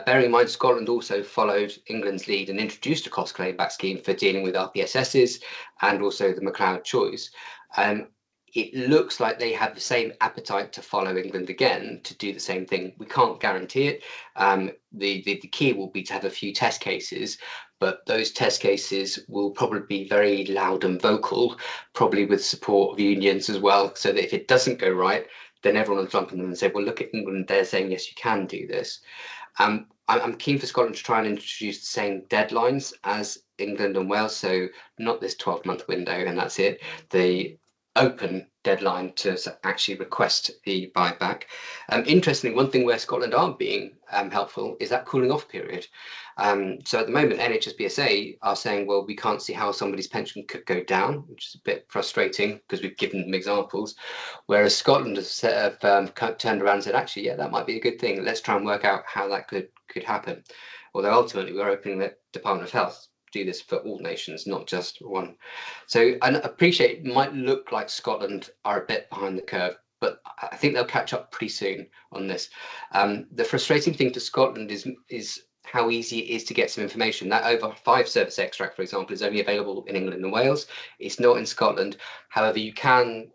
[SPEAKER 2] Bearing in mind, Scotland also followed England's lead and introduced a cost claim back scheme for dealing with RPSSs and also the McCloud choice. It looks like they have the same appetite to follow England again, to do the same thing. We can't guarantee it. The key will be to have a few test cases, but those test cases will probably be very loud and vocal, probably with support of unions as well, so that if it doesn't go right, then everyone will jump on them and say, well, look at England, they're saying, yes, you can do this. I'm keen for Scotland to try and introduce the same deadlines as England and Wales, so not this 12-month window and that's it. The open deadline to actually request the buyback. Interestingly, one thing where Scotland aren't being helpful is that cooling off period. So at the moment, NHS BSA are saying, well, we can't see how somebody's pension could go down, which is a bit frustrating because we've given them examples. Whereas Scotland have turned around and said, actually, yeah, that might be a good thing. Let's try and work out how that could happen. Although ultimately, we're hoping that Department of Health do this for all nations, not just one. So I appreciate it might look like Scotland are a bit behind the curve, but I think they'll catch up pretty soon on this. The frustrating thing to Scotland is how easy it is to get some information. That over 5 service extract, for example, is only available in England and Wales. It's not in Scotland. However, you can,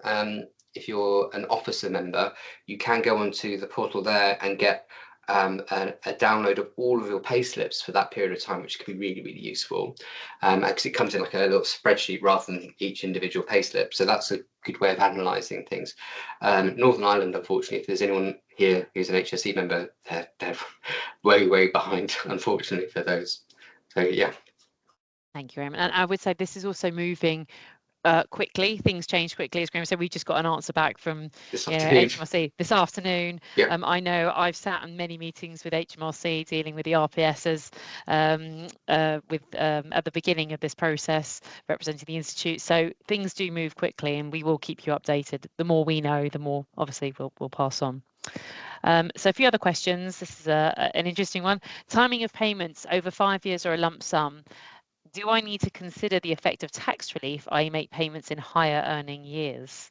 [SPEAKER 2] if you're an officer member, you can go onto the portal there and get a download of all of your pay slips for that period of time, which can be really, really useful, because it comes in like a little spreadsheet rather than each individual pay slip. So that's a good way of analysing things. Northern Ireland, unfortunately, if there's anyone here who's an HSE member, they're way, way behind, unfortunately, for those. So yeah.
[SPEAKER 1] Thank you, Graham. And I would say this is also moving quickly. Things change quickly. As Graham said, we just got an answer back from HMRC this afternoon.
[SPEAKER 2] Yeah.
[SPEAKER 1] I know I've sat in many meetings with HMRC dealing with the RPSs at the beginning of this process, representing the Institute. So things do move quickly, and we will keep you updated. The more we know, the more obviously we'll pass on. So a few other questions. This is an interesting one. Timing of payments over 5 years or a lump sum. Do I need to consider the effect of tax relief, i.e. make payments in higher earning years?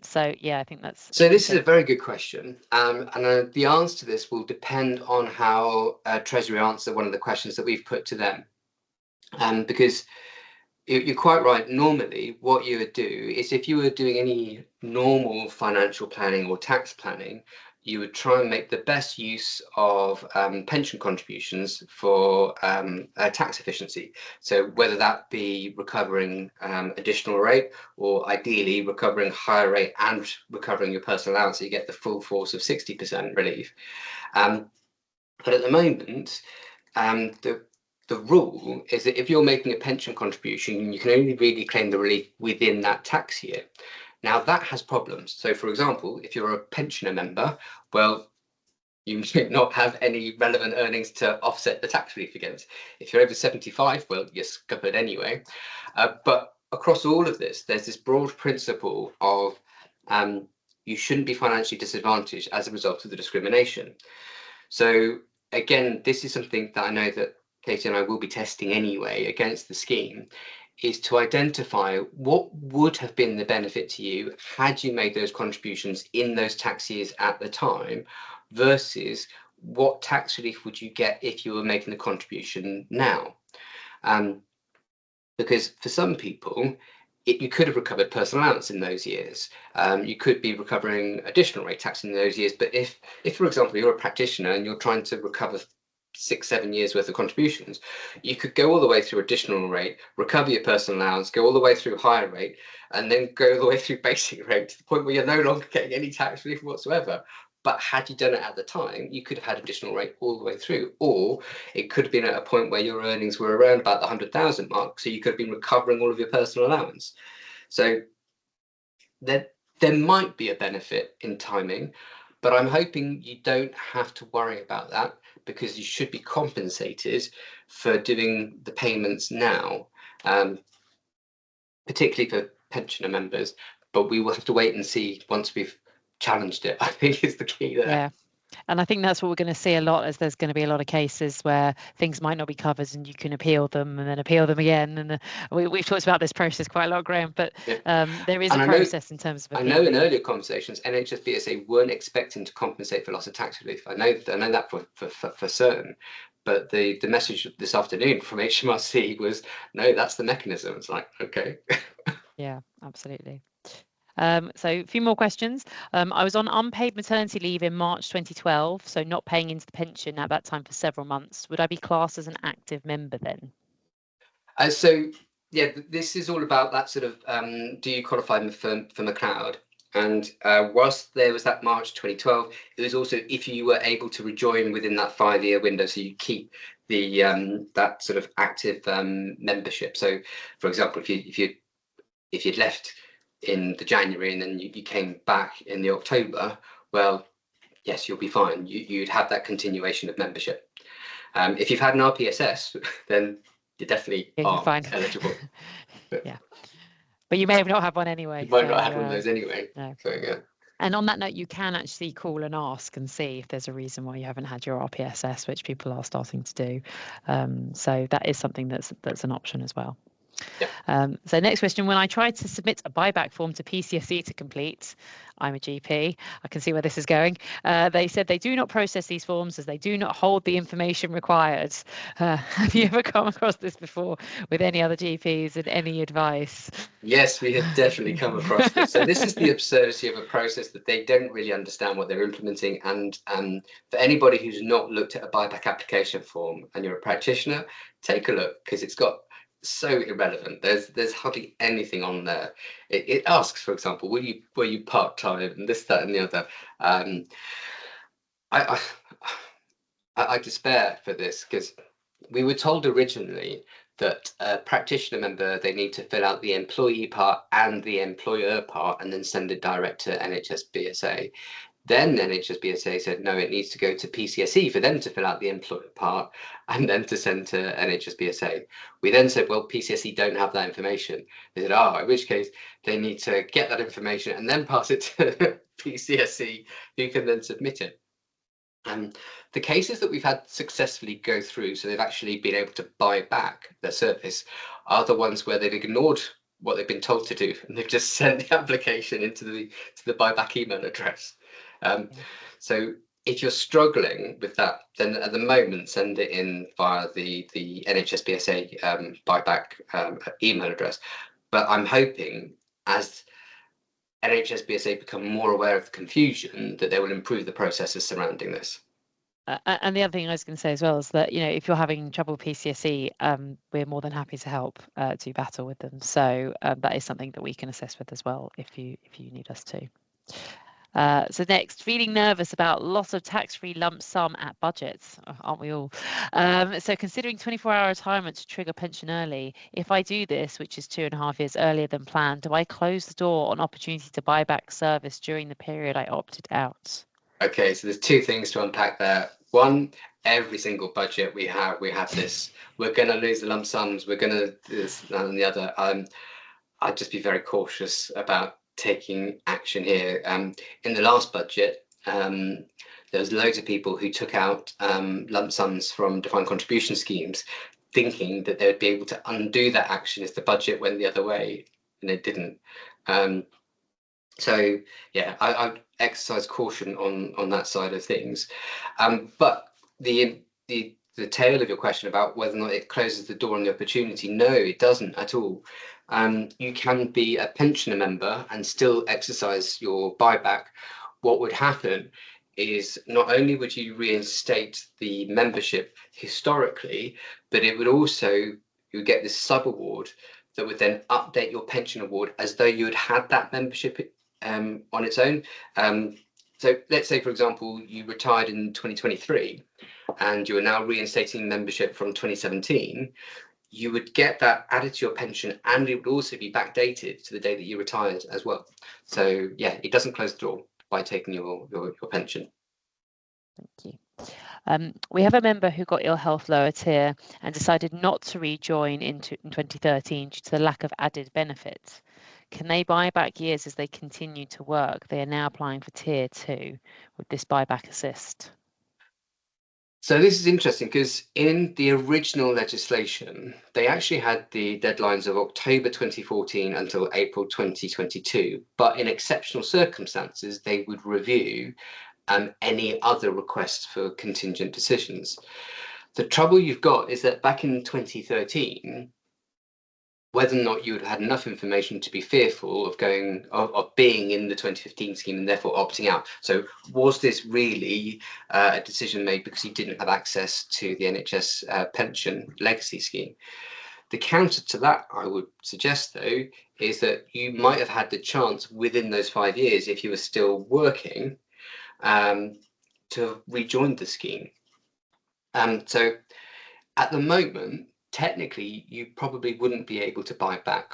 [SPEAKER 1] So yeah, I think that's...
[SPEAKER 2] So this is a very good question. And the answer to this will depend on how Treasury answer one of the questions that we've put to them. Because you're quite right. Normally, what you would do is, if you were doing any normal financial planning or tax planning, you would try and make the best use of pension contributions for tax efficiency. So whether that be recovering additional rate, or ideally recovering higher rate and recovering your personal allowance, so you get the full force of 60% relief. But at the moment, the rule is that if you're making a pension contribution, you can only really claim the relief within that tax year. Now, that has problems. So, for example, if you're a pensioner member, well, you might not have any relevant earnings to offset the tax relief against. If you're over 75, well, you're scuppered anyway. But across all of this, there's this broad principle of you shouldn't be financially disadvantaged as a result of the discrimination. So, again, this is something that I know that Katie and I will be testing anyway against the scheme, is to identify what would have been the benefit to you had you made those contributions in those tax years at the time, versus what tax relief would you get if you were making a contribution now? Because for some people, you could have recovered personal allowance in those years. You could be recovering additional rate tax in those years. But if, for example, you're a practitioner and you're trying to recover 6-7 years worth of contributions, you could go all the way through additional rate, recover your personal allowance, go all the way through higher rate, and then go all the way through basic rate to the point where you're no longer getting any tax relief whatsoever. But had you done it at the time, you could have had additional rate all the way through. Or it could have been at a point where your earnings were around about the 100,000 mark, so you could have been recovering all of your personal allowance. So there might be a benefit in timing, but I'm hoping you don't have to worry about that, because you should be compensated for doing the payments now, particularly for pensioner members. But we will have to wait and see once we've challenged it, I think, is the key there.
[SPEAKER 1] Yeah. And I think that's what we're going to see a lot, as there's going to be a lot of cases where things might not be covered and you can appeal them and then appeal them again. And we've talked about this process quite a lot, Graham, but there is a process in terms of appealing.
[SPEAKER 2] I know in earlier conversations, NHS BSA weren't expecting to compensate for loss of tax relief. I know that for certain. But the message this afternoon from HMRC was, no, that's the mechanism. It's like, okay.
[SPEAKER 1] Yeah, absolutely. So a few more questions. I was on unpaid maternity leave in March 2012, so not paying into the pension at that time for several months. Would I be classed as an active member then?
[SPEAKER 2] So yeah, this is all about that sort of, do you qualify for McCloud? And whilst there was that March 2012, it was also if you were able to rejoin within that 5-year window, so you keep the that sort of active membership. So, for example, if you'd left in the January and then you came back in the October, well, yes, you'll be fine. You'd have that continuation of membership. If you've had an RPSS, then you definitely are eligible.
[SPEAKER 1] Yeah, but you may have not had one anyway.
[SPEAKER 2] You might not have one of those anyway.
[SPEAKER 1] No.
[SPEAKER 2] So yeah.
[SPEAKER 1] And on that note, you can actually call and ask and see if there's a reason why you haven't had your RPSS, which people are starting to do. So that is something that's an option as well.
[SPEAKER 2] Yeah.
[SPEAKER 1] So next question, when I tried to submit a buyback form to PCSE to complete, I'm a GP, I can see where this is going. They said they do not process these forms as they do not hold the information required. Have you ever come across this before with any other GPs and any advice?
[SPEAKER 2] Yes, we have definitely come across this. So this is the absurdity of a process that they don't really understand what they're implementing. And for anybody who's not looked at a buyback application form and you're a practitioner, take a look, because it's got so irrelevant. There's hardly anything on there. It asks, for example, were you part-time, and this, that, and the other. I despair for this, because we were told originally that a practitioner member, they need to fill out the employee part and the employer part and then send it direct to NHS BSA. Then NHS BSA said, no, it needs to go to PCSE for them to fill out the employer part and then to send to NHS BSA. We then said, well, PCSE don't have that information. They said, in which case they need to get that information and then pass it to PCSE, who can then submit it. And the cases that we've had successfully go through, so they've actually been able to buy back their service, are the ones where they've ignored what they've been told to do, and they've just sent the application into the buyback email address. So if you're struggling with that, then at the moment send it in via the NHS BSA buyback email address. But I'm hoping, as NHS BSA become more aware of the confusion, that they will improve the processes surrounding this.
[SPEAKER 1] And the other thing I was going to say as well is that, if you're having trouble with PCSE, we're more than happy to help to battle with them. So that is something that we can assess with as well if you need us to. So next, feeling nervous about loss of tax-free lump sum at budgets, aren't we all? So considering 24-hour retirement to trigger pension early, if I do this, which is 2.5 years earlier than planned, do I close the door on opportunity to buy back service during the period I opted out? Okay, so there's two things to unpack there. One, every single budget we have this, we're going to lose the lump sums, we're going to do this, that and the other. I'd just be very cautious about taking action here. In the last budget, there was loads of people who took out lump sums from defined contribution schemes, thinking that they would be able to undo that action if the budget went the other way, and it didn't.
[SPEAKER 2] So yeah, I would exercise caution on that side of things. But the tail of your question about whether or not it closes the door on the opportunity, no, it doesn't at all. You can be a pensioner member and still exercise your buyback. What would happen is not only would you reinstate the membership historically, but it would also, you would get this sub award that would then update your pension award as though you had had that membership on its own. So let's say, for example, you retired in 2023 and you are now reinstating membership from 2017, you would get that added to your pension, and it would also be backdated to the day that you retired as well. So yeah, it doesn't close the door by taking your pension.
[SPEAKER 1] Thank you. We have a member who got ill health lower tier and decided not to rejoin in 2013 due to the lack of added benefits. Can they buy back years as they continue to work? They are now applying for tier 2. Would this buyback assist?
[SPEAKER 2] So this is interesting because in the original legislation, they actually had the deadlines of October 2014 until April 2022. But in exceptional circumstances, they would review any other requests for contingent decisions. The trouble you've got is that back in 2013, whether or not you had had enough information to be fearful of being in the 2015 scheme and therefore opting out. So was this really a decision made because you didn't have access to the NHS pension legacy scheme? The counter to that, I would suggest, though, is that you might have had the chance within those 5 years, if you were still working, to rejoin the scheme. So at the moment, technically, you probably wouldn't be able to buy back,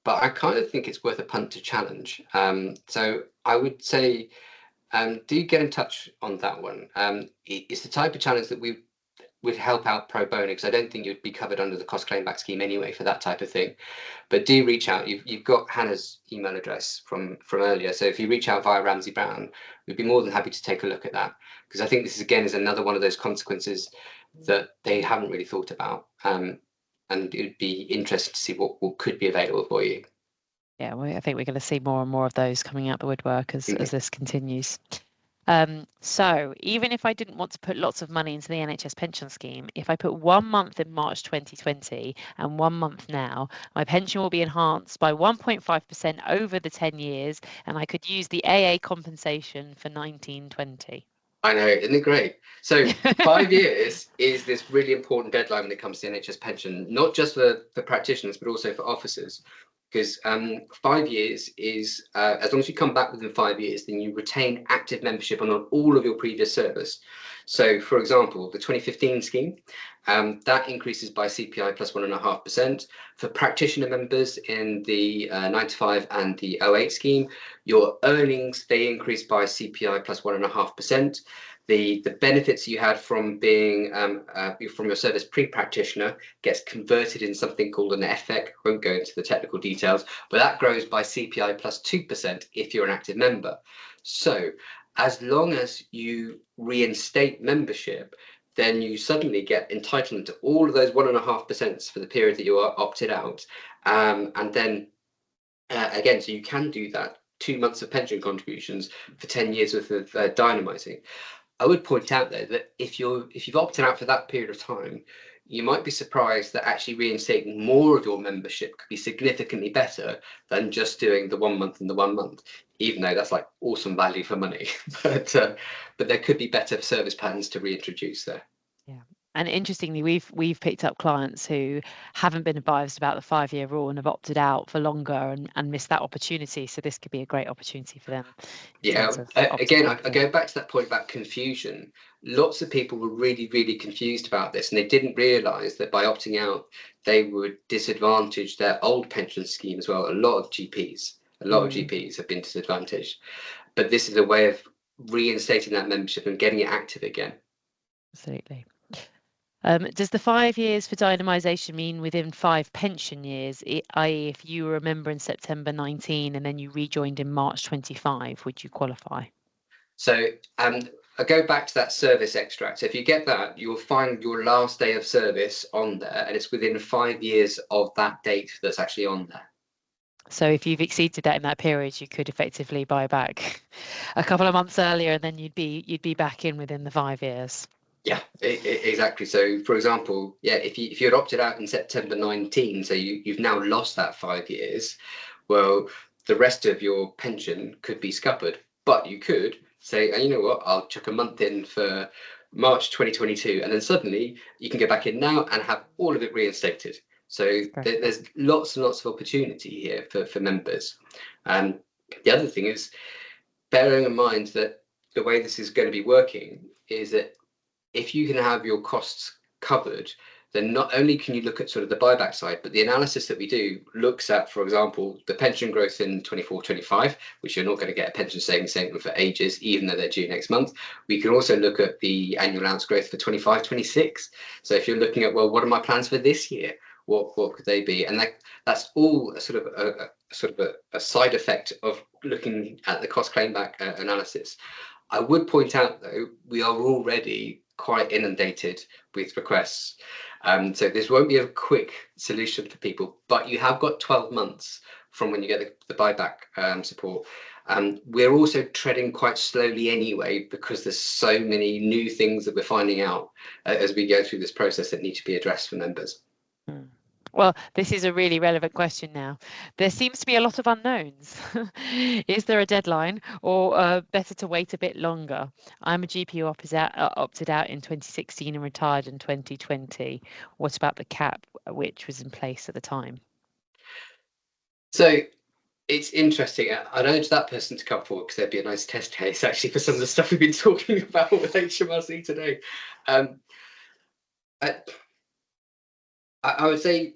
[SPEAKER 2] but I kind of think it's worth a punt to challenge. So I would say, do get in touch on that one. It's the type of challenge that we would help out pro bono, because I don't think you'd be covered under the cost claim back scheme anyway for that type of thing. But do reach out. You've got Hannah's email address from earlier, so if you reach out via Ramsay Brown, we'd be more than happy to take a look at that, because I think this is another one of those consequences that they haven't really thought about, and it would be interesting to see what could be available for you.
[SPEAKER 1] Yeah, I think we're going to see more and more of those coming out the woodwork as this continues. So even if I didn't want to put lots of money into the NHS pension scheme, if I put 1 month in March 2020 and 1 month now, my pension will be enhanced by 1.5% over the 10 years, and I could use the AA compensation for 1920.
[SPEAKER 2] I know, isn't it great? So 5 years is this really important deadline when it comes to NHS pension, not just for practitioners, but also for officers. Because 5 years is, as long as you come back within 5 years, then you retain active membership on all of your previous service. So, for example, the 2015 scheme, that increases by CPI plus 1.5%. For practitioner members in the 95 and the 08 scheme, your earnings, they increase by CPI plus 1.5%. The benefits you had from being from your service pre-practitioner gets converted in something called an FEC. I won't go into the technical details, but that grows by CPI plus 2% if you're an active member. So as long as you reinstate membership, then you suddenly get entitlement to all of those 1.5% for the period that you are opted out. And then again, so you can do that 2 months of pension contributions for 10 years worth of dynamising. I would point out, though, that if you've opted out for that period of time, you might be surprised that actually reinstating more of your membership could be significantly better than just doing the 1 month and the 1 month, even though that's like awesome value for money. But there could be better service patterns to reintroduce there.
[SPEAKER 1] Yeah. And interestingly, we've picked up clients who haven't been advised about the 5-year rule and have opted out for longer and missed that opportunity. So this could be a great opportunity for them.
[SPEAKER 2] Yeah, again, I go back to that point about confusion. Lots of people were really, really confused about this, and they didn't realise that by opting out, they would disadvantage their old pension scheme as well. A lot of GPs have been disadvantaged, but this is a way of reinstating that membership and getting it active again.
[SPEAKER 1] Absolutely. Does the 5 years for dynamisation mean within 5 pension years, i.e. if you were a member in September 19 and then you rejoined in March 25, would you qualify?
[SPEAKER 2] So I go back to that service extract. So if you get that, you'll find your last day of service on there, and it's within 5 years of that date that's actually on there.
[SPEAKER 1] So if you've exceeded that in that period, you could effectively buy back a couple of months earlier, and then you'd be back in within the 5 years.
[SPEAKER 2] Yeah, exactly. So, for example, yeah, if you had opted out in September 19, so you've now lost that 5 years, well, the rest of your pension could be scuppered. But you could say, you know what, I'll chuck a month in for March 2022, and then suddenly you can go back in now and have all of it reinstated. So there's lots and lots of opportunity here for members. The other thing is bearing in mind that the way this is going to be working is that if you can have your costs covered, then not only can you look at sort of the buyback side, but the analysis that we do looks at, for example, the pension growth in 24-25, which you're not going to get a pension savings statement for ages, even though they're due next month. We can also look at the annual allowance growth for 25-26. So if you're looking at, well, what are my plans for this year? What could they be? And that's all a sort of a side effect of looking at the cost claim back analysis. I would point out, though, we are already quite inundated with requests. So this won't be a quick solution for people, but you have got 12 months from when you get the buyback support. We're also treading quite slowly anyway, because there's so many new things that we're finding out as we go through this process that need to be addressed for members.
[SPEAKER 1] Well, this is a really relevant question now. There seems to be a lot of unknowns. Is there a deadline, or better to wait a bit longer? I'm a GP who opted out in 2016 and retired in 2020. What about the cap, which was in place at the time?
[SPEAKER 2] So it's interesting. I'd urge that person to come forward, because there'd be a nice test case actually for some of the stuff we've been talking about with HMRC today. I would say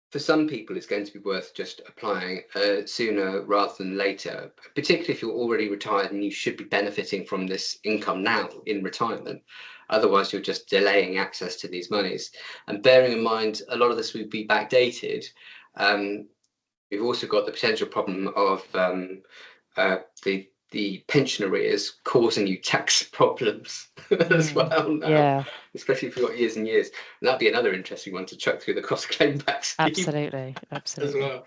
[SPEAKER 2] for some people, it's going to be worth just applying sooner rather than later, particularly if you're already retired and you should be benefiting from this income now in retirement. Otherwise, you're just delaying access to these monies. And bearing in mind, a lot of this would be backdated. We've also got the potential problem of the pension arrears causing you tax problems as well now, yeah. Especially if you've got years and years. And that'd be another interesting one to chuck through the cost claim back scheme.
[SPEAKER 1] Absolutely.
[SPEAKER 2] As well.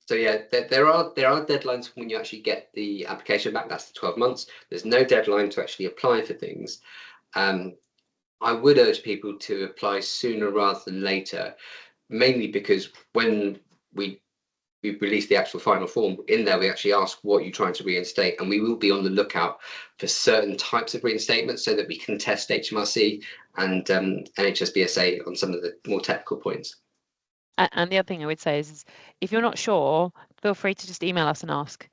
[SPEAKER 2] So yeah, there are deadlines when you actually get the application back. That's the 12 months. There's no deadline to actually apply for things. I would urge people to apply sooner rather than later, mainly because when we release the actual final form, in there we actually ask what you're trying to reinstate, and we will be on the lookout for certain types of reinstatements so that we can test HMRC and NHS BSA on some of the more technical points.
[SPEAKER 1] And the other thing I would say is if you're not sure, feel free to just email us and ask.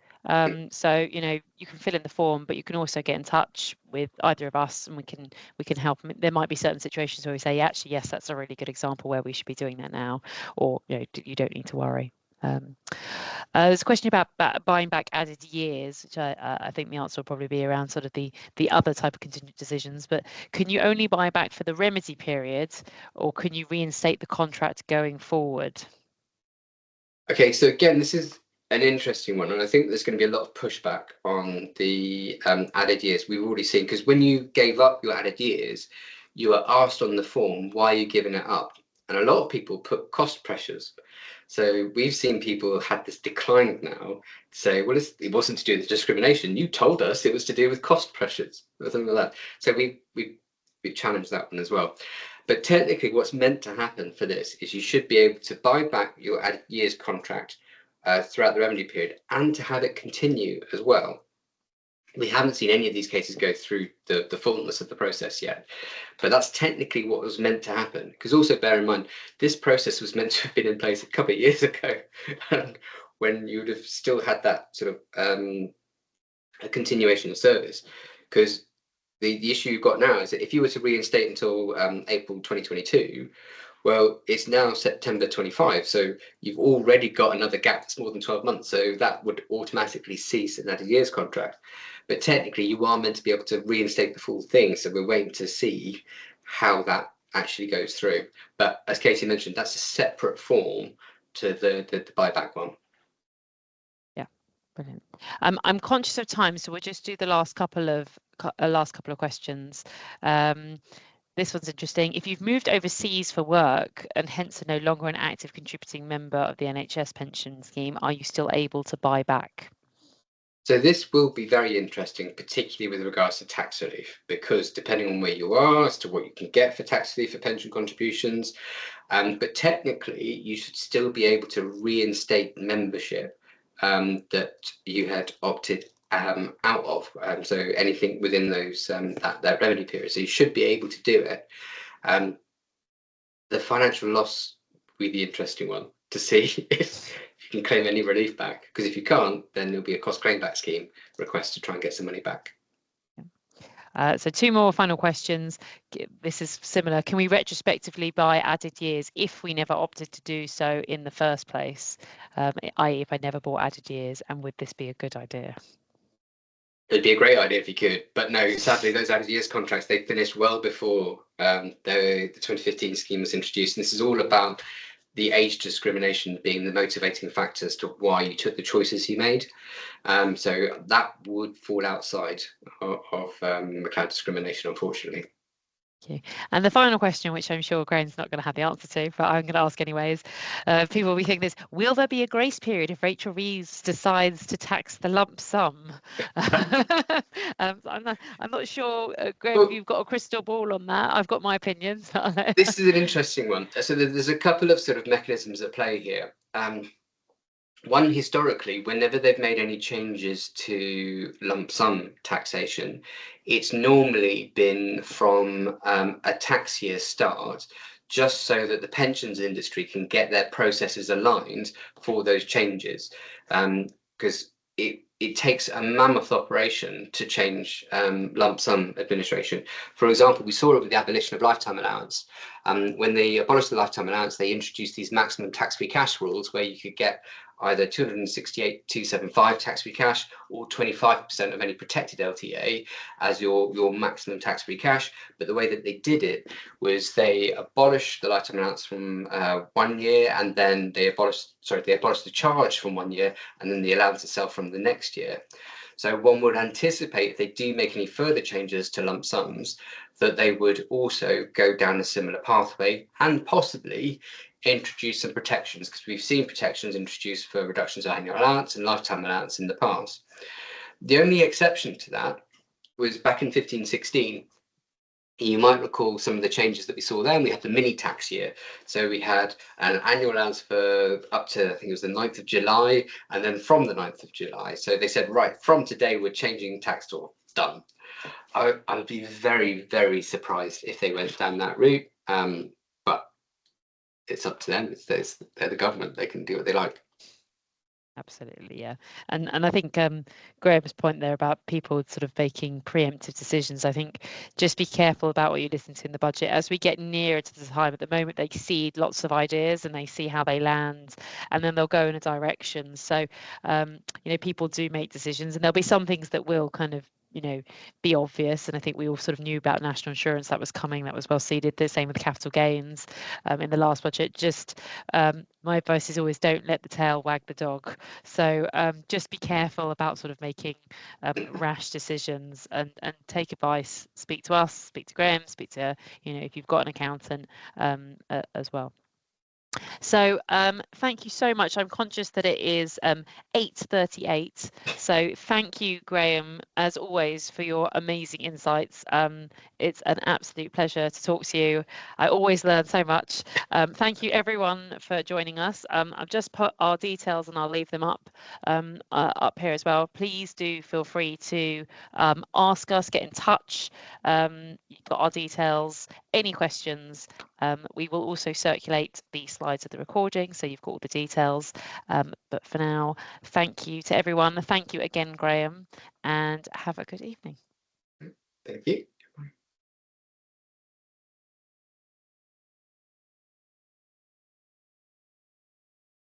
[SPEAKER 1] So you can fill in the form, but you can also get in touch with either of us, and we can help. There might be certain situations where we say, actually, yes, that's a really good example where we should be doing that now, or you don't need to worry. There's a question about buying back added years, which I think the answer will probably be around sort of the other type of contingent decisions. But can you only buy back for the remedy period, or can you reinstate the contract going forward?
[SPEAKER 2] Okay, so again, this is an interesting one, and I think there's going to be a lot of pushback on the added years. We've already seen, because when you gave up your added years, you were asked on the form, why are you giving it up? And a lot of people put cost pressures. So we've seen people had this decline now say, well, it wasn't to do with discrimination. You told us it was to do with cost pressures or something like that. So we challenged that one as well. But technically, what's meant to happen for this is you should be able to buy back your added years contract throughout the remedy period, and to have it continue as well. We haven't seen any of these cases go through the fullness of the process yet, but that's technically what was meant to happen. Because also bear in mind, this process was meant to have been in place a couple of years ago, when you would have still had that sort of a continuation of service. Because the issue you've got now is that if you were to reinstate until April 2022, well, it's now September 25, so you've already got another gap that's more than 12 months. So that would automatically cease an added years contract. But technically, you are meant to be able to reinstate the full thing. So we're waiting to see how that actually goes through. But as Katie mentioned, that's a separate form to the buyback one.
[SPEAKER 1] Yeah, brilliant. I'm conscious of time, so we'll just do the last couple of questions. This one's interesting. If you've moved overseas for work and hence are no longer an active contributing member of the NHS pension scheme, are you still able to buy back?
[SPEAKER 2] So this will be very interesting, particularly with regards to tax relief, because depending on where you are as to what you can get for tax relief for pension contributions, but technically you should still be able to reinstate membership that you had opted out of. So anything within those that remedy period. So you should be able to do it. The financial loss will be the interesting one to see if you can claim any relief back, because if you can't, then there'll be a cost claim back scheme request to try and get some money back.
[SPEAKER 1] So 2 more final questions. This is similar. Can we retrospectively buy added years if we never opted to do so in the first place, i.e. if I never bought added years, and would this be a good idea?
[SPEAKER 2] It'd be a great idea if you could, but no, sadly, those added years contracts, they finished well before the 2015 scheme was introduced. And this is all about the age discrimination being the motivating factor as to why you took the choices you made. So that would fall outside of McCloud discrimination, unfortunately.
[SPEAKER 1] Thank you. And the final question, which I'm sure Graham's not going to have the answer to, but I'm going to ask anyways. People will be thinking this: will there be a grace period if Rachel Reeves decides to tax the lump sum? I'm not sure, Graham, if you've got a crystal ball on that. I've got my opinions.
[SPEAKER 2] This is an interesting one. So there's a couple of sort of mechanisms at play here. One, historically, whenever they've made any changes to lump sum taxation, it's normally been from a tax year start, just so that the pensions industry can get their processes aligned for those changes. Because it takes a mammoth operation to change lump sum administration. For example, we saw it with the abolition of lifetime allowance. When they abolished the lifetime allowance, they introduced these maximum tax-free cash rules where you could get either 268,275 tax-free cash or 25% of any protected LTA as your maximum tax-free cash. But the way that they did it was they abolished the lifetime allowance from 1 year, and then they abolished the charge from 1 year, and then the allowance itself from the next year. So one would anticipate, if they do make any further changes to lump sums, that they would also go down a similar pathway and possibly introduce some protections, because we've seen protections introduced for reductions of annual allowance and lifetime allowance in the past. The only exception to that was back in 1516. You might recall some of the changes that we saw then. We had the mini tax year. So we had an annual allowance for up to, I think it was the 9th of July, and then from the 9th of July. So they said, right, from today, we're changing tax law. Done. I would be very, very surprised if they went down that route. But it's up to them. They're the government. They can do what they like.
[SPEAKER 1] Absolutely, yeah. And I think Graham's point there about people sort of making preemptive decisions, I think just be careful about what you listen to in the budget. As we get nearer to the time, at the moment they see lots of ideas and they see how they land, and then they'll go in a direction. So people do make decisions, and there'll be some things that will kind of be obvious, and I think we all sort of knew about national insurance that was coming, that was well seeded. The same with capital gains in the last budget. Just my advice is always don't let the tail wag the dog. So just be careful about sort of making rash decisions, and take advice. Speak to us, speak to Graham, speak to if you've got an accountant as well. So thank you so much. I'm conscious that it is 8:38. So thank you, Graham, as always, for your amazing insights. It's an absolute pleasure to talk to you. I always learn so much. Thank you, everyone, for joining us. I've just put our details, and I'll leave them up here as well. Please do feel free to ask us, get in touch. You've got our details. Any questions? We will also circulate the slides of the recording, so you've got all the details. But for now, thank you to everyone. Thank you again, Graham, and have a good evening.
[SPEAKER 2] Thank you.